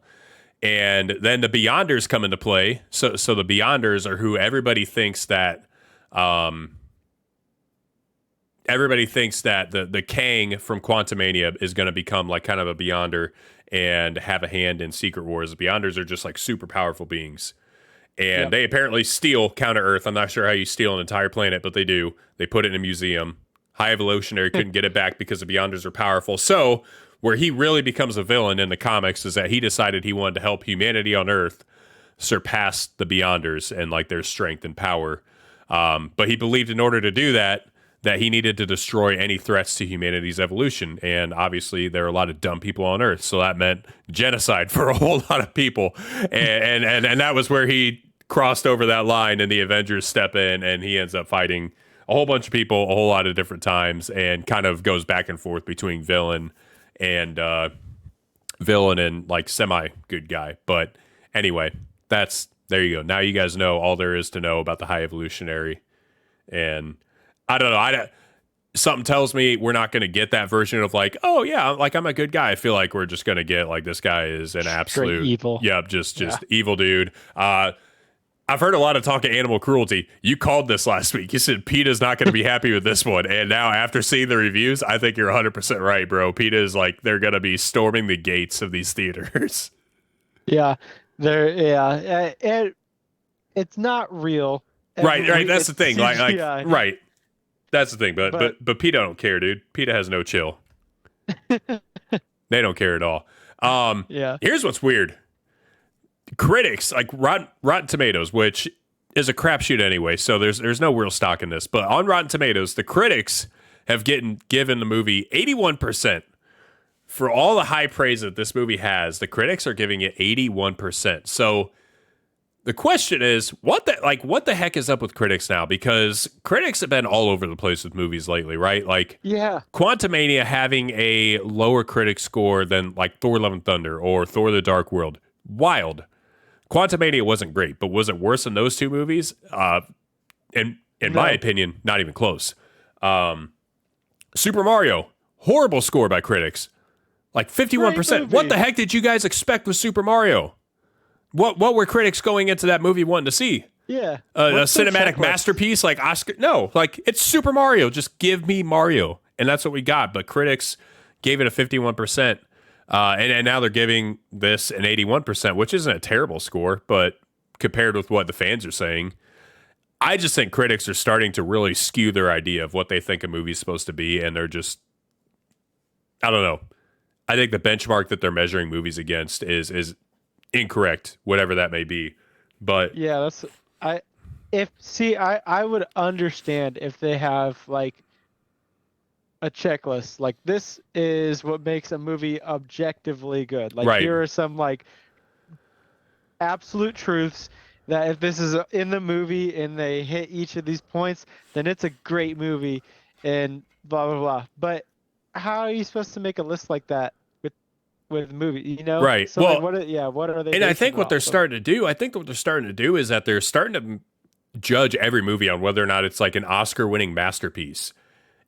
And then the Beyonders come into play. So the Beyonders are who everybody thinks that the Kang from Quantumania is going to become like kind of a Beyonder and have a hand in Secret Wars. The Beyonders are just like super powerful beings. And they apparently steal Counter Earth. I'm not sure how you steal an entire planet, but they do. They put it in a museum. High Evolutionary couldn't get it back because the Beyonders are powerful. So where he really becomes a villain in the comics is that he decided he wanted to help humanity on Earth surpass the Beyonders and like their strength and power. But he believed in order to do that, that he needed to destroy any threats to humanity's evolution. And obviously there are a lot of dumb people on Earth. So that meant genocide for a whole lot of people. And that was where he crossed over that line and the Avengers step in and he ends up fighting a whole bunch of people a whole lot of different times and kind of goes back and forth between villain and like semi good guy. But anyway, there you go. Now you guys know all there is to know about the High Evolutionary. And I don't know. Something tells me we're not going to get that version of like, oh yeah, like I'm a good guy. I feel like we're just going to get like this guy is an absolute straight evil. Yep, just evil dude. I've heard a lot of talk of animal cruelty. You called this last week. You said PETA's not going to be happy with this one. And now after seeing the reviews, I think you're 100% right, bro. PETA is like, they're going to be storming the gates of these theaters. Yeah, it's not real. Right. That's the thing. Like, CGI. right. That's the thing. But PETA don't care, dude. PETA has no chill. They don't care at all. Yeah. Here's what's weird. Critics like Rotten Tomatoes, which is a crapshoot anyway, so there's no real stock in this. But on Rotten Tomatoes, the critics have given the movie 81%. For all the high praise that this movie has, the critics are giving it 81%. So the question is, what the heck is up with critics now? Because critics have been all over the place with movies lately, right? Like, yeah, Quantumania having a lower critic score than like Thor: Love and Thunder or Thor: The Dark World. Wild. Quantumania wasn't great, but was it worse than those two movies? In my opinion, not even close. Super Mario, horrible score by critics. Like 51%. What the heck did you guys expect with Super Mario? What were critics going into that movie wanting to see? Yeah. A cinematic masterpiece like Oscar? No, like it's Super Mario. Just give me Mario. And that's what we got. But critics gave it a 51%. And now they're giving this an 81%, which isn't a terrible score, but compared with what the fans are saying, I just think critics are starting to really skew their idea of what they think a movie's supposed to be. And they're just, I don't know. I think the benchmark that they're measuring movies against is incorrect, whatever that may be. But yeah, I would understand if they have like a checklist, like this is what makes a movie objectively good. Like right. Here are some like absolute truths that if this is in the movie and they hit each of these points, then it's a great movie and blah blah blah. But how are you supposed to make a list like that with movie, you know? Right. So well, like, what are they? And I think what they're starting to do, is that they're starting to judge every movie on whether or not it's like an Oscar-winning masterpiece.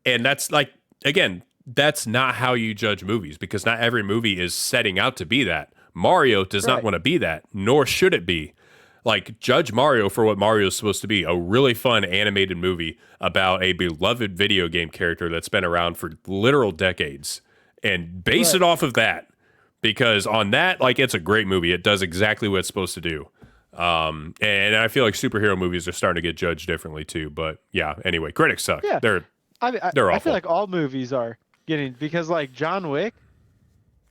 And that's like, again, that's not how you judge movies, because not every movie is setting out to be that. Mario does not want to be that, nor should it be. like judge Mario for what Mario is supposed to be, a really fun animated movie about a beloved video game character that's been around for literal decades, and base it Right. off of that, because on that, like, it's a great movie. It does exactly what it's supposed to do. And I feel like superhero movies are starting to get judged differently too. But yeah, anyway, critics suck. Yeah. I mean, They're I feel awful. like all movies are getting, because like John Wick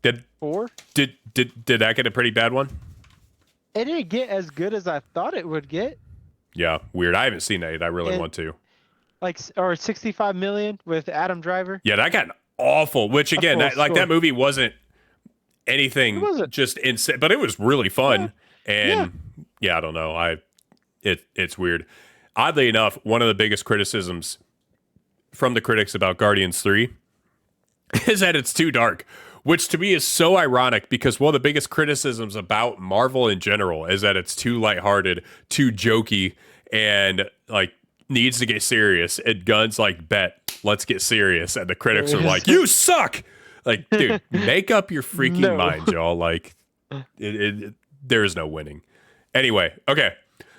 Did 4, did that get a pretty bad one? it didn't get as good as I thought it would get. Yeah, weird. I haven't seen that yet. I really And want to. like, or 65 million with Adam Driver. Yeah, that got awful. Which again, Awful that, like, story. that movie wasn't It anything wasn't. just insane, but it was really Yeah. fun. Yeah. And yeah, I don't know. It's weird. Oddly enough, one of the biggest criticisms from the critics about Guardians 3 is that it's too dark, which to me is so ironic, because one of the biggest criticisms about Marvel in general is that it's too lighthearted, too jokey, and like needs to get serious. And Gunn's like, bet, let's get serious. And the critics are like, you suck. Like, dude, make up your freaking No. mind, y'all. Like, there is no winning. Anyway, okay,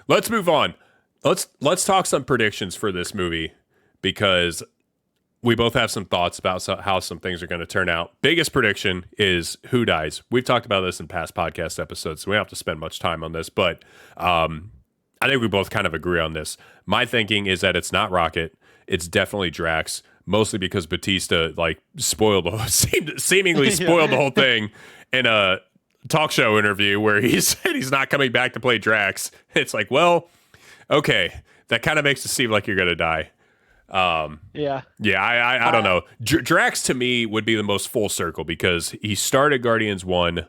let's move on. Let's talk some predictions for this movie, because we both have some thoughts about how some things are going to turn out. Biggest prediction is who dies. We've talked about this in past podcast episodes, so we don't have to spend much time on this, but I think we both kind of agree on this. My thinking is that it's not Rocket. It's definitely Drax, mostly because Batista like spoiled seemingly spoiled the whole thing in a talk show interview where he said he's not coming back to play Drax. It's like, well, okay, that kind of makes it seem like you're going to die. Yeah. Yeah, I don't know. Drax to me would be the most full circle, because he started Guardians 1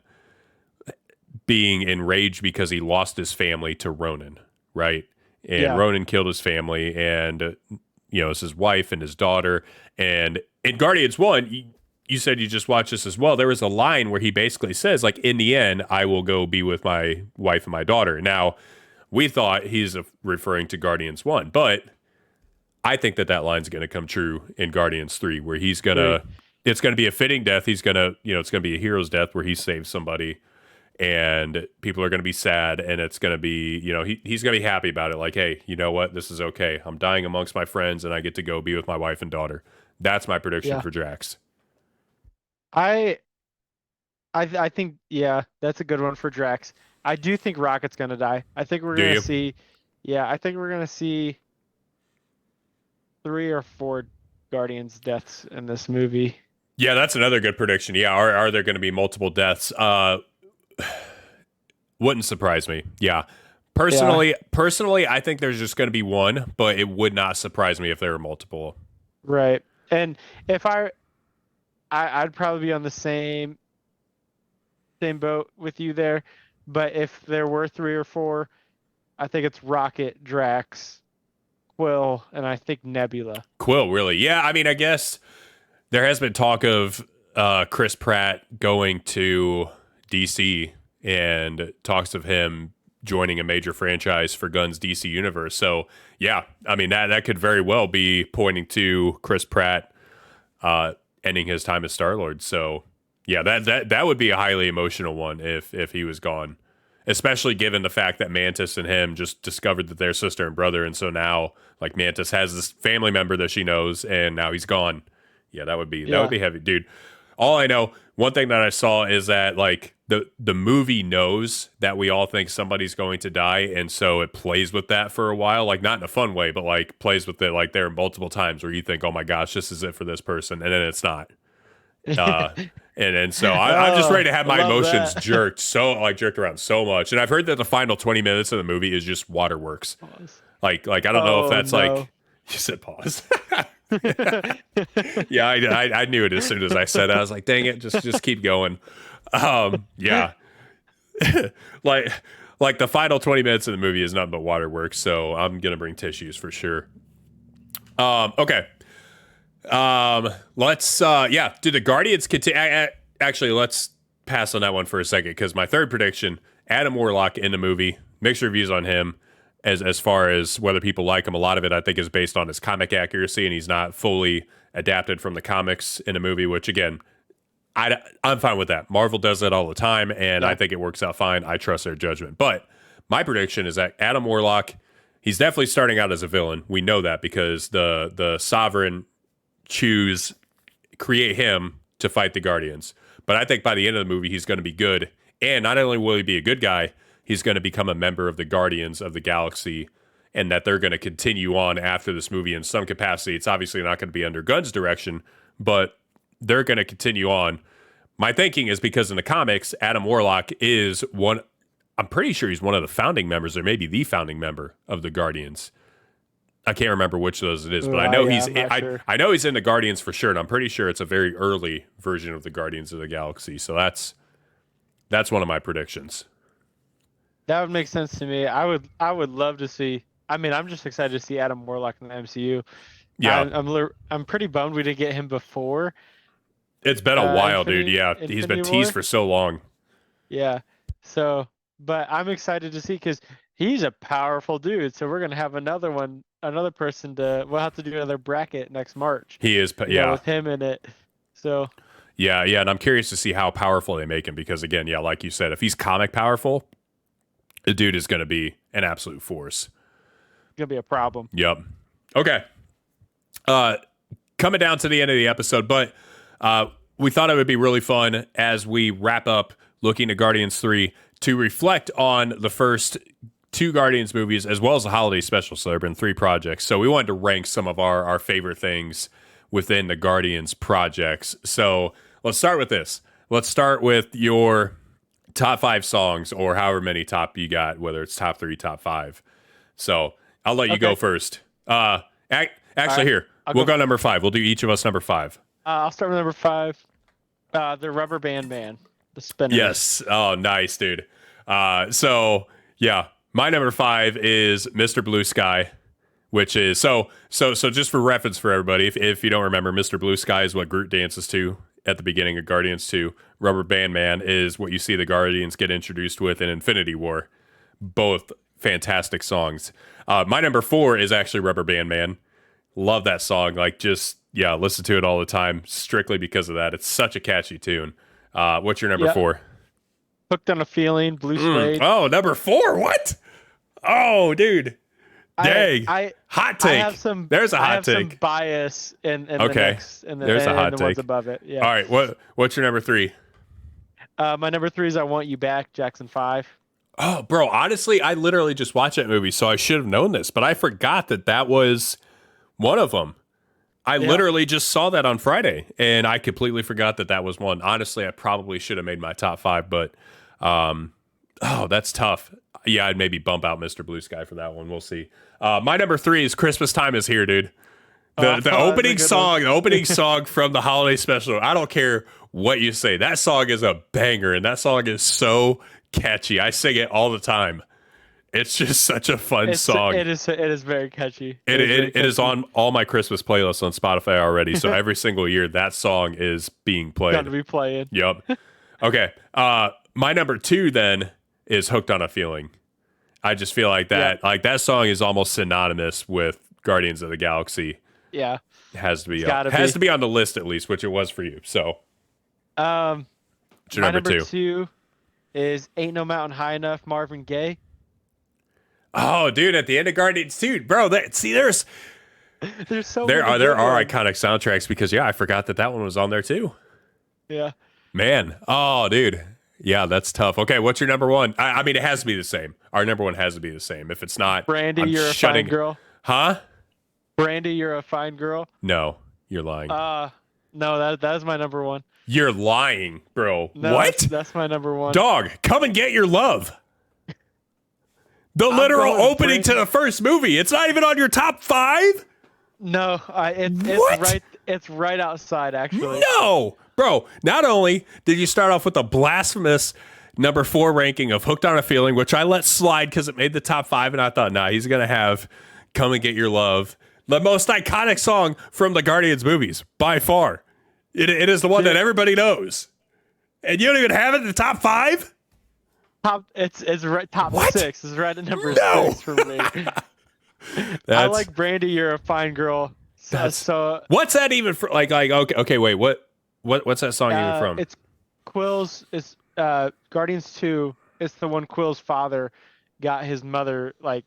being enraged because he lost his family to Ronan, right? And Yeah. Ronan killed his family, and it's his wife and his daughter. And in Guardians 1, you said you just watched this as well. There was a line where he basically says, like, in the end, I will go be with my wife and my daughter. Now, we thought he's referring to Guardians 1, but I think that line's going to come true in Guardians 3, where he's going to, it's going to be a fitting death. He's going to, it's going to be a hero's death where he saves somebody, and people are going to be sad, and it's going to be, he's going to be happy about it. Like, hey, you know what? This is okay. I'm dying amongst my friends, and I get to go be with my wife and daughter. That's my prediction Yeah. for Drax. I think, yeah, that's a good one for Drax. I do think Rocket's gonna die. I think we're Do gonna you? see, yeah, I think we're gonna see 3 or 4 Guardians deaths in this movie. Yeah, that's another good prediction. Yeah, are there going to be multiple deaths? Wouldn't surprise me. Yeah. Personally, I think there's just going to be one, but it would not surprise me if there were multiple. Right. And if I'd probably be on the same boat with you there, but if there were 3 or 4, I think it's Rocket, Drax, Quill, and I think Nebula. Quill, really? Yeah, I mean, I guess there has been talk of Chris Pratt going to DC, and talks of him joining a major franchise for Gunn's DC universe. So yeah, I mean, that could very well be pointing to Chris Pratt ending his time as Star-Lord. So yeah, that would be a highly emotional one if he was gone, especially given the fact that Mantis and him just discovered that they're sister and brother, and so now like Mantis has this family member that she knows, and now he's gone. Yeah, that would be heavy, dude. All I know, one thing that I saw is that like the movie knows that we all think somebody's going to die, and so it plays with that for a while, like not in a fun way, but like plays with it. Like there are multiple times where you think, oh my gosh, this is it for this person, and then it's not. And so I'm just ready to have my emotions jerked around so much. And I've heard that the final 20 minutes of the movie is just waterworks. Pause. Like I don't know if that's no. like, you said pause. Yeah, I knew it as soon as I said it. I was like, dang it, just keep going. Yeah. like the final 20 minutes of the movie is nothing but waterworks, so I'm gonna bring tissues for sure. Okay. Let's do the Guardians continue. Actually, let's pass on that one for a second, because my third prediction, Adam Warlock in the movie, mixed reviews on him as far as whether people like him. A lot of it I think is based on his comic accuracy, and he's not fully adapted from the comics in a movie, which again, I'm fine with that. Marvel does that all the time, and I think it works out fine. I trust their judgment. But My prediction is that Adam Warlock, he's definitely starting out as a villain. We know that because the Sovereign create him to fight the Guardians. But I think by the end of the movie, he's going to be good. And not only will he be a good guy, he's going to become a member of the Guardians of the Galaxy, and that they're going to continue on after this movie in some capacity. It's obviously not going to be under Gunn's direction, but they're going to continue on. My thinking is because in the comics, Adam Warlock is one. I'm pretty sure he's one of the founding members, or maybe the founding member of the Guardians. I can't remember which of those it is, but I know I know he's in the Guardians for sure, and I'm pretty sure it's a very early version of the Guardians of the Galaxy. So that's one of my predictions. That would make sense to me. I would love to see. I mean, I'm just excited to see Adam Warlock in the MCU. Yeah, I'm pretty bummed we didn't get him before. it's been a while, dude. Yeah, he's been teased for so long. Yeah. So, but I'm excited to see because he's a powerful dude. So we're gonna have another person we'll have to do another bracket next March. He is, with him in it. So. Yeah, and I'm curious to see how powerful they make him because again, yeah, like you said, if he's comic powerful, the dude is going to be an absolute force. Gonna be a problem. Yep. Okay. Coming down to the end of the episode, but we thought it would be really fun as we wrap up looking at Guardians 3 to reflect on the first two Guardians movies as well as the holiday special. So there have been 3 projects. So we wanted to rank some of our favorite things within the Guardians projects. So let's start with this. Let's start with your top 5 songs or however many top you got, whether it's top 3, top 5. So I'll let you go first. Actually, here, we'll go number 5. We'll do each of us number 5. I'll start with number 5. The Rubber Band Man, the spinner. Yes. Oh, nice, dude. So yeah, my number 5 is Mr. Blue Sky, which is so just for reference for everybody, if you don't remember, Mr. Blue Sky is what Groot dances to at the beginning of Guardians 2. Rubber Band Man is what you see the Guardians get introduced with in Infinity War. Both fantastic songs. My number 4 is actually Rubber Band Man. Love that song. Like, just, yeah, listen to it all the time strictly because of that. It's such a catchy tune. What's your number 4? Hooked on a Feeling, Blue Suede. Oh, number 4? What? Oh, dude. Dang. Hot take. There's a hot take. Some bias in the next, there's a hot take. Ones above it. Yeah. All right. What's your number 3? My number 3 is I Want You Back, Jackson 5. Oh, bro, honestly, I literally just watched that movie, so I should have known this, but I forgot that was one of them. I literally just saw that on Friday, and I completely forgot that was one. Honestly, I probably should have made my top 5, but that's tough. Yeah, I'd maybe bump out Mr. Blue Sky for that one. We'll see. My number 3 is Christmas Time Is Here, dude. The opening song from the holiday special. I don't care what you say. That song is a banger, and that song is so catchy. I sing it all the time. It's just such a fun song. It is very catchy. It is on all my Christmas playlists on Spotify already. So every single year that song is being played. Got to be playing. Yep. Okay. My number 2 then is Hooked on a Feeling. I just feel like that that song is almost synonymous with Guardians of the Galaxy. Yeah. It has to be to be on the list at least, which it was for you. So my number 2 is Ain't No Mountain High Enough, Marvin Gaye. Oh, dude, at the end of Guardians 2, bro, there are iconic soundtracks because I forgot that one was on there too. Yeah. Man. Oh, dude. Yeah, that's tough. Okay, what's your number 1? I mean, it has to be the same. Our number 1 has to be the same. If it's not, Brandy, you're a fine girl. Huh? Brandy, you're a fine girl. No, you're lying. No, that is my number 1. You're lying, bro. No, what? That's my number 1. Dog, Come and Get Your Love. The literal opening to the first movie. It's not even on your top 5? No, it's right outside, actually. No, bro. Not only did you start off with a blasphemous number 4 ranking of Hooked on a Feeling, which I let slide because it made the top 5, and I thought, he's going to have Come and Get Your Love, the most iconic song from the Guardians movies, by far. It is the one that everybody knows. And you don't even have it in the top 5? It's right top 6. It's right at number 6 for me. I like Brandy, You're a Fine Girl. So what's that even for? Like okay, wait, what's that song even from? It's Quill's. It's Guardians 2. It's the one Quill's father got his mother like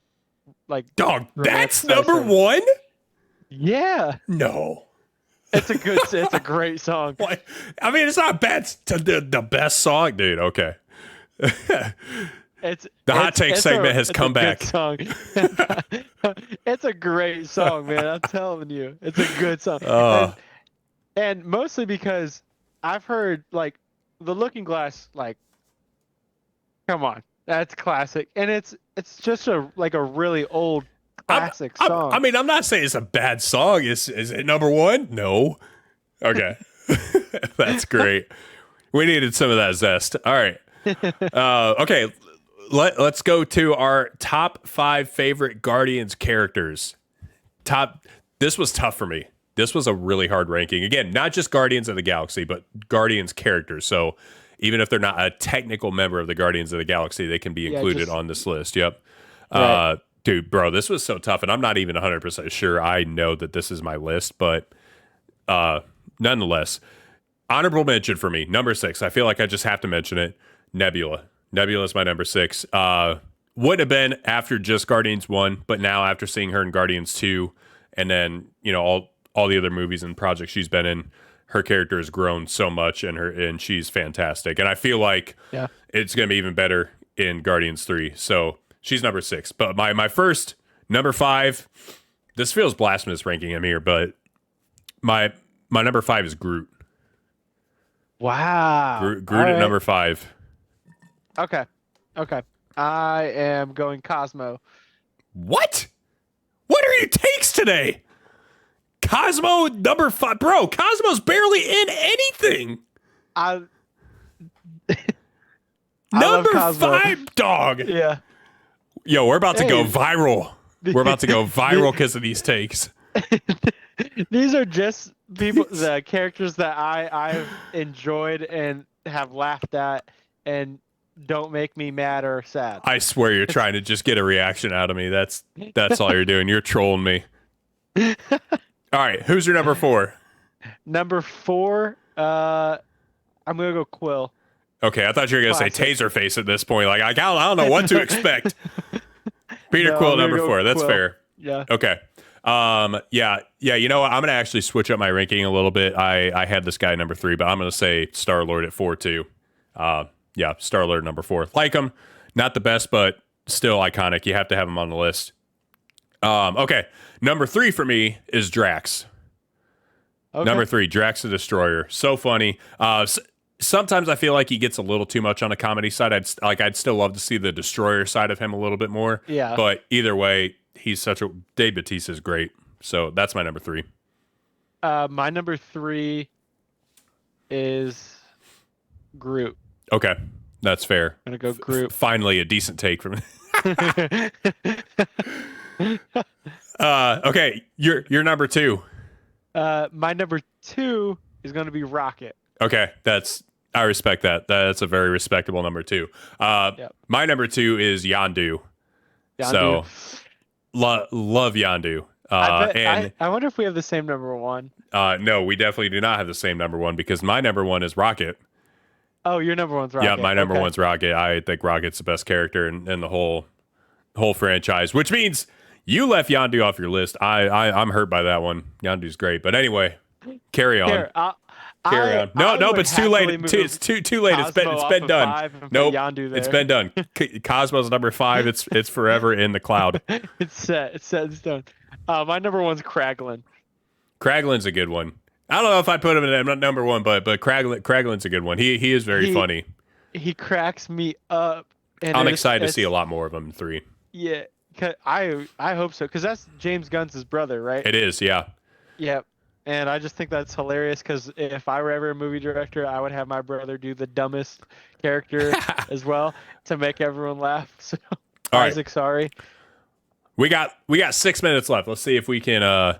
Dog, that's romanticized number her. one? Yeah, No. it's a great song. What? I mean, it's not bad. The best song, dude. Okay. It's The hot take segment has it's come a good back. song. It's a great song, man. I'm telling you, it's a good song, Uh, and mostly because I've heard like the Looking Glass, like, come on, that's classic, and it's just a really old classic I song. mean, I'm not saying it's a bad song. Is it number one? No. Okay. That's great. We needed some of that zest. All right. Okay. Let's go to our top 5 favorite Guardians characters. This was tough for me. This was a really hard ranking. Again, not just Guardians of the Galaxy, but Guardians characters. So even if they're not a technical member of the Guardians of the Galaxy, they can be included on this list. Yep. Right. Dude, bro, this was so tough. And I'm not even 100% sure I know that this is my list, but nonetheless, honorable mention for me, number 6. I feel like I just have to mention it. Nebula. Nebula is my number 6. Would have been after just Guardians 1, but now after seeing her in Guardians 2, and then, you know, all the other movies and projects she's been in, her character has grown so much, and she's fantastic. And I feel like it's going to be even better in Guardians 3. So she's number 6. But my first, number 5, this feels blasphemous ranking him here, but my number 5 is Groot. Wow. Groot All at right. number 5. Okay. I am going Cosmo. What? What are your takes today? Cosmo number 5. Bro, Cosmo's barely in anything. I Number love Cosmo. 5, dog. Yeah. Yo, we're about to go Hey. viral. We're about to go viral because of these takes. These are just the characters that I've enjoyed and have laughed at, and don't make me mad or sad. I swear you're trying to just get a reaction out of me. That's all you're doing. You're trolling me. All right, who's your number 4? Number 4, I'm gonna go Quill. Okay, I thought you were gonna say Classic. Taserface at this point. Like I don't know what to expect. Peter No, Quill I'm gonna number go 4. That's Quill. fair. Yeah. Okay. Yeah. You know what? I'm gonna actually switch up my ranking a little bit. I had this guy number 3, but I'm gonna say Star-Lord at 4 too. Yeah, Star-Lord number 4. Like him, not the best, but still iconic. You have to have him on the list. Okay, number 3 for me is Drax. Okay. Number 3, Drax the Destroyer. So funny. Sometimes I feel like he gets a little too much on the comedy side. I'd still love to see the Destroyer side of him a little bit more. Yeah. But either way, Dave Bautista is great. So that's my number 3. My number 3 is Groot. Okay, that's fair. I'm gonna go Groot. Finally, a decent take from. Okay, you're number 2. My number 2 is gonna be Rocket. Okay, I respect that. That's a very respectable number 2. My number 2 is Yondu. So love Yondu. I wonder if we have the same number 1. No, we definitely do not have the same number 1 because my number 1 is Rocket. Oh, your number 1's Rocket. Yeah, my number Okay. 1's Rocket. I think Rocket's the best character in the whole franchise, which means you left Yondu off your list. I'm hurt by that one. Yondu's great, but anyway, carry on. Here, Carry on. No, it's too late. It's too late. It's been done. Nope, it's been done. Cosmo's number 5. It's forever in the cloud. It's set. It's set in stone. My number 1's Kraglin. Kraglin's a good one. I don't know if I put him in number 1, but Kraglin's a good one. He is very funny. He cracks me up. And I'm excited to see a lot more of him in 3. Yeah, I hope so, because that's James Gunn's brother, right? It is, yeah. Yep. And I just think that's hilarious, because if I were ever a movie director, I would have my brother do the dumbest character as well to make everyone laugh. So, All right. Isaac, sorry. We got 6 minutes left. Let's see if we can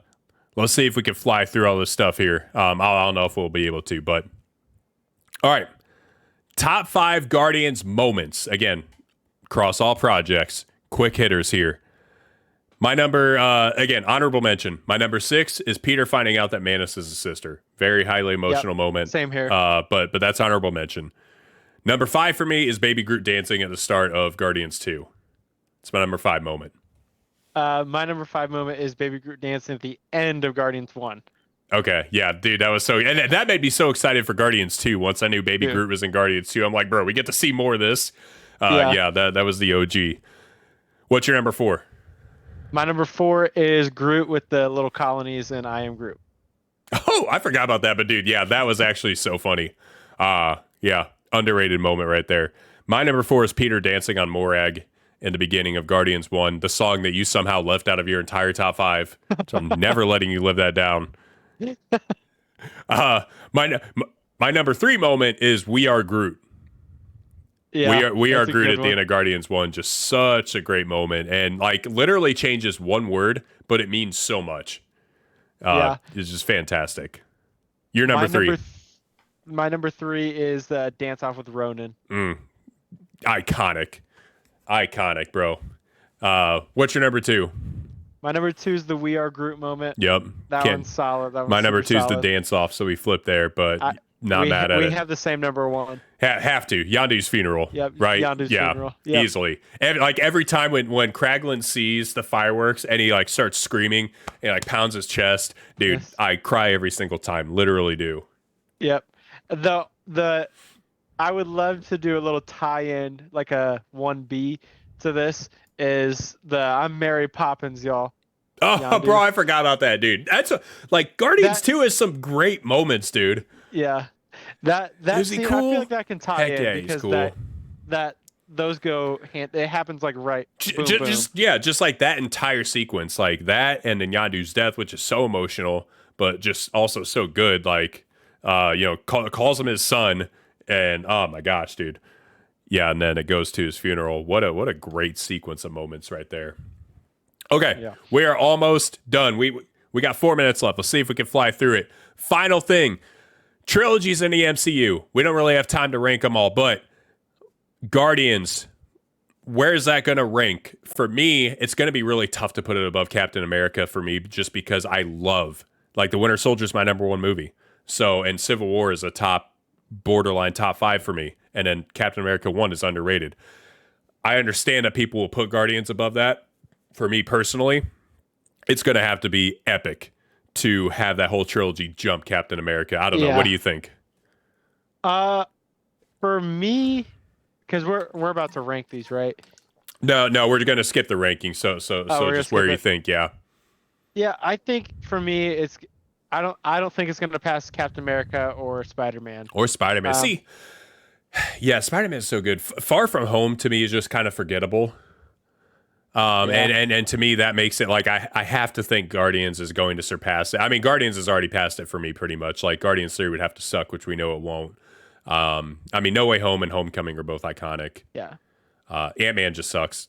fly through all this stuff here. I don't know if we'll be able to, but all right. Top 5 Guardians moments. Again, across all projects. Quick hitters here. My number, again, honorable mention. My number 6 is Peter finding out that Mantis is his sister. Very highly emotional moment. Same here. But that's honorable mention. Number 5 for me is Baby Groot dancing at the start of Guardians 2. It's my number 5 moment. My number 5 moment is Baby Groot dancing at the end of Guardians 1. Okay, yeah, dude, that was so, and that made me so excited for Guardians 2. Once I knew Baby Yeah. Groot was in Guardians 2, I'm like, bro, we get to see more of this. Yeah. Yeah, that was the OG. What's your number 4? My number 4 is Groot with the little colonies and I Am Groot. Oh, I forgot about that, but dude, yeah, that was actually so funny. Yeah, underrated moment right there. My number 4 is Peter dancing on Morag in the beginning of Guardians 1, the song that you somehow left out of your entire top 5. So I'm never letting you live that down. My number 3 moment is We Are Groot. Yeah, we are that's a Groot good at the end of Guardians 1. Just such a great moment. And like literally changes one word, but it means so much. Yeah. It's just fantastic. Your number 3. My number 3 is the dance off with Ronan. Iconic, bro. What's your number 2? My number 2 is the We Are Groot moment. Yep. That one's solid. That one's my number 2 is solid. the dance off, so we flipped there, but not mad at it. We have the same number 1. Have to. Yondu's funeral. Yep. Right? Yondu's funeral. Yep. Easily. Every time when Kraglin sees the fireworks and he like starts screaming and like pounds his chest, dude, Yes. I cry every single time. Literally do. Yep. I would love to do a little tie-in, like a 1B to this, is the I'm Mary Poppins, y'all. Oh, Yondu. bro, I forgot about that, dude. That's like Guardians 2 has some great moments, dude. Yeah. That Is he scene, cool? I feel like that can tie Heck in yeah, he's because cool. that those go hand. It happens like right. Boom, boom. Just like that entire sequence, like that, and then Yondu's death, which is so emotional, but just also so good. Like, calls him his son, and oh my gosh, dude, yeah. And then it goes to his funeral. What a great sequence of moments right there. Okay, Yeah. we are almost done. We got 4 minutes left. Let's see if we can fly through it. Final thing. Trilogies in the MCU. We don't really have time to rank them all, but Guardians, where's that going to rank? For me, it's going to be really tough to put it above Captain America for me just because I love, like, The Winter Soldier is my number 1 movie. So, and Civil War is a borderline top 5 for me. And then Captain America 1 is underrated. I understand that people will put Guardians above that. For me personally, it's going to have to be epic to have that whole trilogy jump Captain America. I don't know. Yeah. What do you think? For me, because we're about to rank these, right? No, we're going to skip the ranking. So we're just gonna where skip you it. think, yeah. Yeah, I think for me, it's I don't think it's gonna pass Captain America or Spider-Man. Or Spider-Man. See, yeah, Spider-Man is so good. Far From Home to me is just kind of forgettable. And to me that makes it like I have to think Guardians is going to surpass it. I mean, Guardians has already passed it for me pretty much. Like Guardians 3 would have to suck, which we know it won't. I mean, No Way Home and Homecoming are both iconic. Yeah. Ant-Man just sucks.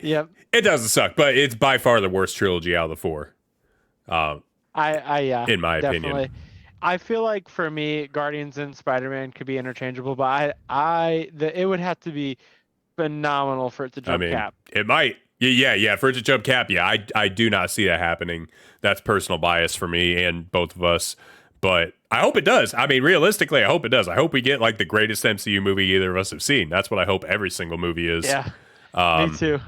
Yep. It doesn't suck, but it's by far the worst trilogy out of the 4. Yeah. In my definitely. opinion. I feel like for me, Guardians and Spider-Man could be interchangeable, but it would have to be phenomenal for it to jump Cap. It might. Yeah. For it to jump Cap, yeah, I do not see that happening. That's personal bias for me and both of us. But I hope it does. I mean, realistically, I hope it does. I hope we get like the greatest MCU movie either of us have seen. That's what I hope every single movie is. Yeah. Me too.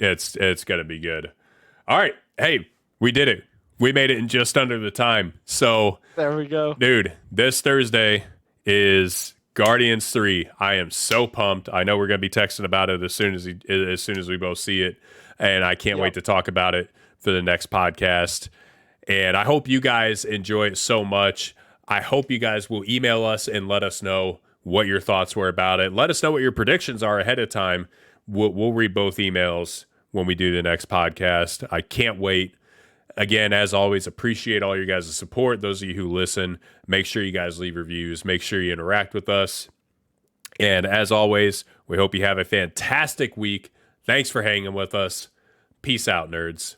It's gonna be good. All right. Hey, we did it. We made it in just under the time. So There we go. dude, this Thursday is Guardians 3. I am so pumped. I know we're going to be texting about it as soon as we both see it, and I can't wait to talk about it for the next podcast. And I hope you guys enjoy it so much. I hope you guys will email us and let us know what your thoughts were about it. Let us know what your predictions are ahead of time. We'll read both emails when we do the next podcast. I can't wait. Again, as always, appreciate all your guys' support. Those of you who listen, make sure you guys leave reviews. Make sure you interact with us. And as always, we hope you have a fantastic week. Thanks for hanging with us. Peace out, nerds.